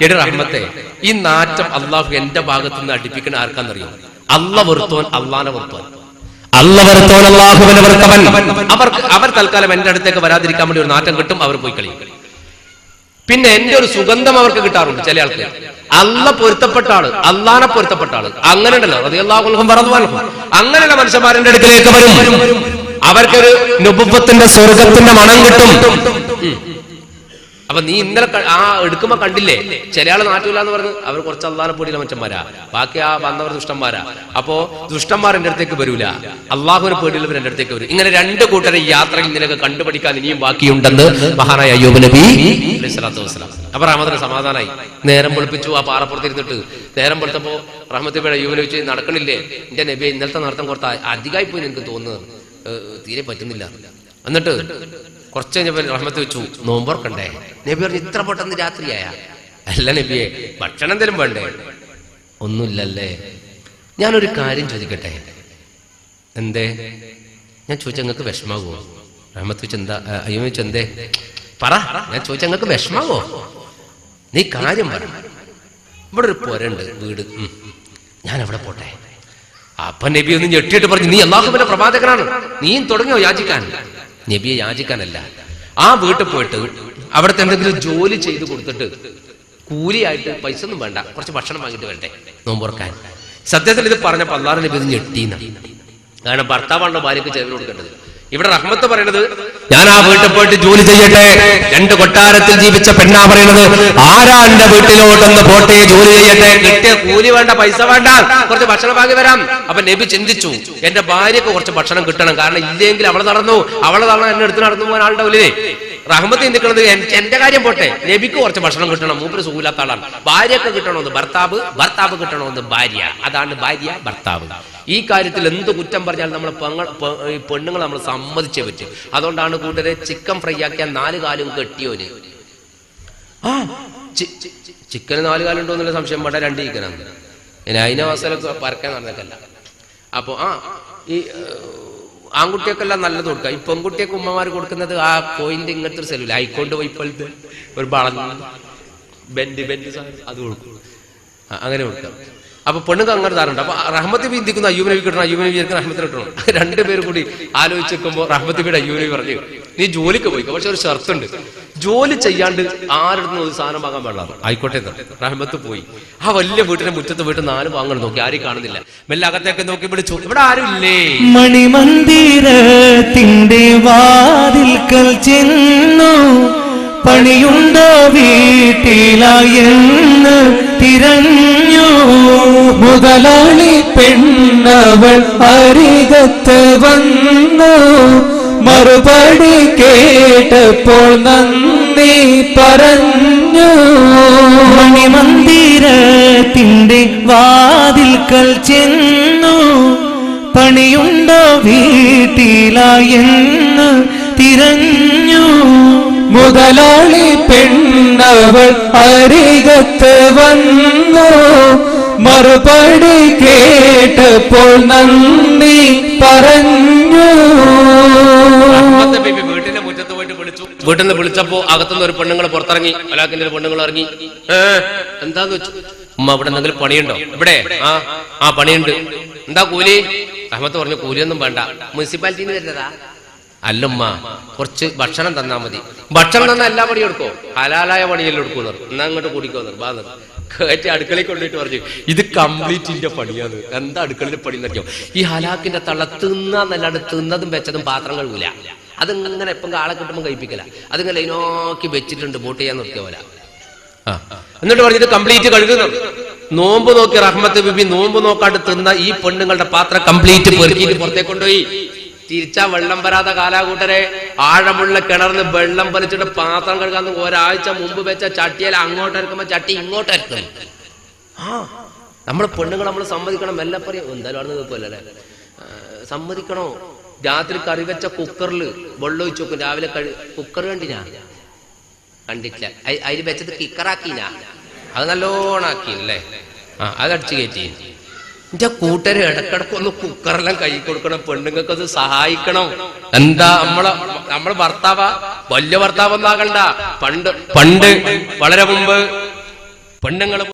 എടി റഹ്മത്തെ, ഈ നാറ്റം അള്ളാഹു എന്റെ ഭാഗത്ത് നിന്ന് അടുപ്പിക്കുന്ന ആർക്കാന്നറിയോ? അള്ള വെറുത്തോൻ അള്ളാനെ വെറുത്തോൻ, അള്ള വെറുത്തോൻ അള്ളാഹുവിനെ വെറുത്തവൻ. അവർ തൽക്കാലം എന്റെ അടുത്തേക്ക് വരാതിരിക്കാൻ വേണ്ടി ഒരു നാറ്റം കിട്ടും, അവർ പോയി കളിയും. പിന്നെ എന്റെ ഒരു സുഗന്ധം അവർക്ക് കിട്ടാറുണ്ട്. ചില ആൾക്ക് അല്ല പൊരുത്തപ്പെട്ട ആള്, അള്ളാനെ പൊരുത്തപ്പെട്ട ആള്, അങ്ങനെ ഉണ്ടല്ലോ. റളിയല്ലാഹു അൻഹും വറദ്വാൻഹും. അങ്ങനെയുള്ള മനുഷ്യന്മാരുടെ അടുക്കലേക്ക് വരും. അവർക്കൊരു നുബുവ്വത്തിന്റെ സ്വർഗത്തിന്റെ മണം കിട്ടും. അപ്പൊ നീ ഇന്നലെ ആ എടുക്കുമ്പോ കണ്ടില്ലേ, ചില ആള് നാട്ടില്ല എന്ന് പറഞ്ഞ് അവർ കുറച്ച് അള്ളാനെ പേടിയുള്ള മനുഷ്യന്മാരാ, ബാക്കി ആ വന്നവർ ദുഷ്ടന്മാരാ. അപ്പൊ ദുഷ്ടന്മാർ എന്റെ അടുത്തേക്ക് വരൂല, അള്ളാഹുവിനെ പേടിയുള്ളവർ എന്റെ അടുത്തേക്ക് വരും. ഇങ്ങനെ രണ്ട് കൂട്ടരെ യാത്രയിൽ നിനക്ക് കണ്ടുപിടിക്കാൻ ഇനിയും ബാക്കിയുണ്ടെന്ന് മഹാനായ അയ്യൂബ് നബി അലൈഹി സ്വലാത്തു വസ്സലാം. അപ്പൊ റഹ്മത്തിന് സമാധാനായി. നേരം വെളുപ്പിച്ചു. ആ പാറപ്പുറത്തിരുന്നിട്ട് നേരം വെളുത്തപ്പോ റഹ്മത്ത് ബിയുടെ അയ്യൂബ് നബി നടക്കണില്ലേ എന്റെ നബി, ഇന്നലത്തെ നടത്തം കുറച്ച് അധികമായി പോയി എനിക്ക് തോന്നുന്നത്, തീരെ പറ്റുന്നില്ല. എന്നിട്ട് കുറച്ച് കഴിഞ്ഞപ്പോൾ റഹ്മത്ത് വെച്ചു, നോമ്പുറക്കണ്ടേ? നബി പറഞ്ഞു ഇത്ര പെട്ടെന്ന് രാത്രിയായ? അല്ല നബിയെ, ഭക്ഷണം എന്തെങ്കിലും വേണ്ടേ? ഒന്നുമില്ലല്ലേ. ഞാനൊരു കാര്യം ചോദിക്കട്ടെ. എന്തേ? ഞാൻ ചോദിച്ചാൽ നിങ്ങൾക്ക് വിഷമാകുമോ? റഹ്മത്ത് വെച്ച് എന്താ? അയ്യോ വെച്ച് എന്തേ? പറ. ഞാൻ ചോദിച്ചാൽ നിങ്ങൾക്ക് വിഷമാവോ? നീ കാര്യം പറ. ഇവിടെ ഒരു പോരുണ്ട് വീട്, ഞാൻ എവിടെ പോട്ടെ? അപ്പൊ നബി ഒന്ന് ഞെട്ടിയിട്ട് പറഞ്ഞു, നീ അല്ലാഹുവിന്റെ പ്രവാചകനാണ്, നീയും തുടങ്ങിയോ യാചിക്കാൻ? നബിയെ യാചിക്കാനല്ല, ആ വീട്ടിൽ പോയിട്ട് അവിടുത്തെ എന്തെങ്കിലും ജോലി ചെയ്ത് കൊടുത്തിട്ട് കൂലിയായിട്ട് പൈസ ഒന്നും വേണ്ട, കുറച്ച് ഭക്ഷണം വാങ്ങിട്ട് വേണ്ടേ നോമ്പുറക്കാൻ. സത്യത്തിൽ ഇത് പറഞ്ഞപ്പോൾ അല്ലാഹു നബി ഇത് ഞെട്ടീന്ന്. കാരണം ഭർത്താവാണല്ലോ ഭാര്യക്ക് ചെലവ് കൊടുക്കേണ്ടത്. ഇവിടെ റഹ്മത്ത് പറയുന്നത് ഞാൻ ആ വീട്ടിൽ പോയിട്ട് ജോലി ചെയ്യട്ടെ. രണ്ട് കൊട്ടാരത്തിൽ ജീവിച്ച പെണ്ണാ പറയുന്നത്, ആരാ എന്റെ വീട്ടിലോട്ടൊന്ന് പോട്ടെ, ജോലി ചെയ്യട്ടെ, കിട്ടിയ കൂലി വേണ്ട, പൈസ വേണ്ട, കുറച്ച് ഭക്ഷണം വാങ്ങി വരാം. അപ്പൊ നബി ചിന്തിച്ചു, എന്റെ ഭാര്യക്ക് കുറച്ച് ഭക്ഷണം കിട്ടണം, കാരണം ഇല്ലെങ്കിൽ അവളെ നടന്നു എന്നെ എടുത്ത് നടന്നു പോകാൻ ആളുണ്ടാവില്ലേ. റഹ്മത്ത് ചിന്തിക്കുന്നത് എന്റെ കാര്യം പോട്ടെ, നബിക്ക് കുറച്ച് ഭക്ഷണം കിട്ടണം, മൂപ്പര് സുഖമില്ലാത്ത ആളാണ്. ഭാര്യക്ക് കിട്ടണമെന്ന് ഭർത്താവ്, ഭർത്താവ് കിട്ടണമെന്ന് ഭാര്യ. അതാണ് ഭാര്യ ഭർത്താവ്. ഈ കാര്യത്തിൽ എന്ത് കുറ്റം പറഞ്ഞാൽ നമ്മൾ പെണ്ണുങ്ങൾ നമ്മൾ സമ്മതിച്ചേ പറ്റും. അതുകൊണ്ടാണ് കൂട്ടരെ ചിക്കൻ ഫ്രൈ ആക്കിയാൽ 4 കാലും കെട്ടിയോന്. ചിക്കന് 4 കാലുണ്ടോ എന്നുള്ള സംശയം വേണ്ട, 2 ചിക്കനാണ്. ഇനി അതിനെ അവസരമൊക്കെ പരക്കാൻ നടന്നേക്കല്ല. അപ്പൊ ഈ ആൺകുട്ടിയൊക്കെല്ലാം നല്ലത് കൊടുക്കുക. ഈ പെൺകുട്ടിയൊക്കെ ഉമ്മമാർ കൊടുക്കുന്നത് ആ കോയിന്റെ ഇങ്ങനത്തെ ഒരു സെല്ലില്ല, ആയിക്കൊണ്ട് പോയി ഇപ്പോഴത്തെ ഒരു ബെൻഡ് അത് കൊടുക്കും, അങ്ങനെ കൊടുക്കാം. അപ്പൊ പെണ്ണുക്ക് അങ്ങനെ താറുണ്ട്. അപ്പൊ റഹ്മത്ത് ബി ചിന്തിക്കുന്നു അയ്യൂബ് നബി കിട്ടണം, അയ്യൂബ് നബി റഹ്മത്തിന് കിട്ടണം. 2 പേര് കൂടി ആലോചിച്ചിരിക്കുമ്പോ റഹ്മത്ത് ബിയുടെ അയ്യൂബ് നബി പറഞ്ഞു, നീ ജോലിക്ക് പോയിക്കോ, പക്ഷെ ഒരു ഷർത്തുണ്ട്, ജോലി ചെയ്യാണ്ട് ആരുടെ ഒരു സാധനം വാങ്ങാൻ പാടില്ല. ആയിക്കോട്ടെ. റഹ്മത്ത് പോയി ആ വലിയ വീട്ടിന്റെ മുറ്റത്ത് പോയിട്ട് 4 വാങ്ങണം നോക്കി, ആരും കാണുന്നില്ല. മെല്ലെ അകത്തേക്ക് നോക്കി വിളിച്ചു, ഇവിടെ ആരും ഇല്ലേ? മണിമന്ദിരത്തിന്റെ വാതിൽക്കൽ ചെന്നു, പണിയുണ്ടോ വീട്ടിലായെന്ന് തിരഞ്ഞു. മുതലാളി പെണ്ണവൾ അരികത്ത് വന്നു, മറുപടി കേട്ടപ്പോൾ നന്ദി പറഞ്ഞു. മണിമന്ദിരത്തിന്റെ വാതിൽക്കൽ ചെന്നു, പണിയുണ്ടോ വീട്ടിലായെന്ന് തിരഞ്ഞു. മുതലാളി പെണ്ണവൾ അരികത്ത് വന്നു, മറുപടി കേട്ടപ്പോൾ നന്ദി പറഞ്ഞു. വീട്ടിന്റെ മുറ്റത്ത് പോയിട്ട് വിളിച്ചു. വീട്ടിൽ നിന്ന് വിളിച്ചപ്പോ അകത്തുനിന്ന് ഒരു പെണ്ണുങ്ങൾ പുറത്തിറങ്ങി, അലാക്കിന്റെ പെണ്ണുങ്ങൾ ഇറങ്ങി. എന്താന്ന് വെച്ചു, ഉമ്മ ഇവിടെ എന്തെങ്കിലും പണിയുണ്ടോ? ഇവിടെ ആ പണിയുണ്ട്. എന്താ കൂലി? അഹമ്മദ് പറഞ്ഞു, കൂലിയൊന്നും വേണ്ട, മുനിസിപ്പാലിറ്റിന്ന് വരുന്നതാ. അല്ലുമ്മ, കുറച്ച് ഭക്ഷണം തന്നാ മതി. ഭക്ഷണം തന്നാ എല്ലാ പണിയും എടുക്കോ? ഹലാലായ പണിയെല്ലാം എടുക്കുന്നു. എന്നാ അങ്ങോട്ട് കൂടിക്കോന്നു കേട്ടി അടുക്കളയിൽ കൊണ്ടുപോയിട്ട് പറഞ്ഞു, ഇത് കംപ്ലീറ്റിന്റെ പണിയാണ്. എന്താ അടുക്കളയിൽ പണി എന്നറിയോ? ഈ ഹലാക്കിന്റെ തള്ള തിന്നാന്നല്ലാണ്ട് തിന്നതും വെച്ചതും പാത്രം കഴുകൂല. അതിങ്ങനെ എപ്പം ആളെ കിട്ടുമ്പോൾ കഴിപ്പിക്കല. അതിങ്ങനെ ലൈനോക്കി വെച്ചിട്ടുണ്ട്, ബോട്ട് ചെയ്യാൻ നിർത്തിയ പോലെ. എന്നിട്ട് പറഞ്ഞു, ഇത് കംപ്ലീറ്റ് കഴുകുന്നു. നോമ്പ് നോക്കി റഹ്മത്ത് ബിബി നോമ്പ് നോക്കാണ്ട് തിന്ന ഈ പെണ്ണുങ്ങളുടെ പാത്രം കംപ്ലീറ്റ് പെറുക്കിയിട്ട് പുറത്തേക്ക് കൊണ്ടുപോയി. തിരിച്ചാ വെള്ളം വരാത്ത കാലാകൂട്ടരെ, ആഴമുള്ള കിണറിന് വെള്ളം വലിച്ചിട്ട് പാത്രം കഴുകാൻ ഒരാഴ്ച മുമ്പ് വെച്ച ചട്ടിയിൽ അങ്ങോട്ട് ഇറക്കുമ്പോ ചട്ടി ഇങ്ങോട്ട് ഇറക്കും. നമ്മള് പെണ്ണുങ്ങൾ നമ്മൾ സമ്മതിക്കണം. എല്ലാം പറയും, എന്തായാലും അവിടെ കേൾക്കുമല്ലേ, സമ്മതിക്കണോ? രാത്രി കറി വെച്ച കുക്കറിൽ വെള്ളം ഒഴിച്ചു വെക്കും, രാവിലെ കുക്കർ കണ്ടിനാ? കണ്ടിട്ടില്ല. അതിൽ വെച്ചത് കിക്കറാക്കിനാ? അത് നല്ലോണം ആക്കിയല്ലേ? അതടിച്ചു കയറ്റി. എന്റെ കൂട്ടര് ഇടക്കിടക്കൊന്ന് കുക്കറെല്ലാം കൈ കൊടുക്കണം, പെണ്ണുങ്ങൾക്കത് സഹായിക്കണം. എന്താ നമ്മളെ ഭർത്താവാ, വലിയ ഭർത്താവൊന്നാകണ്ട. പണ്ട് വളരെ മുമ്പ് പെണ്ണുങ്ങൾ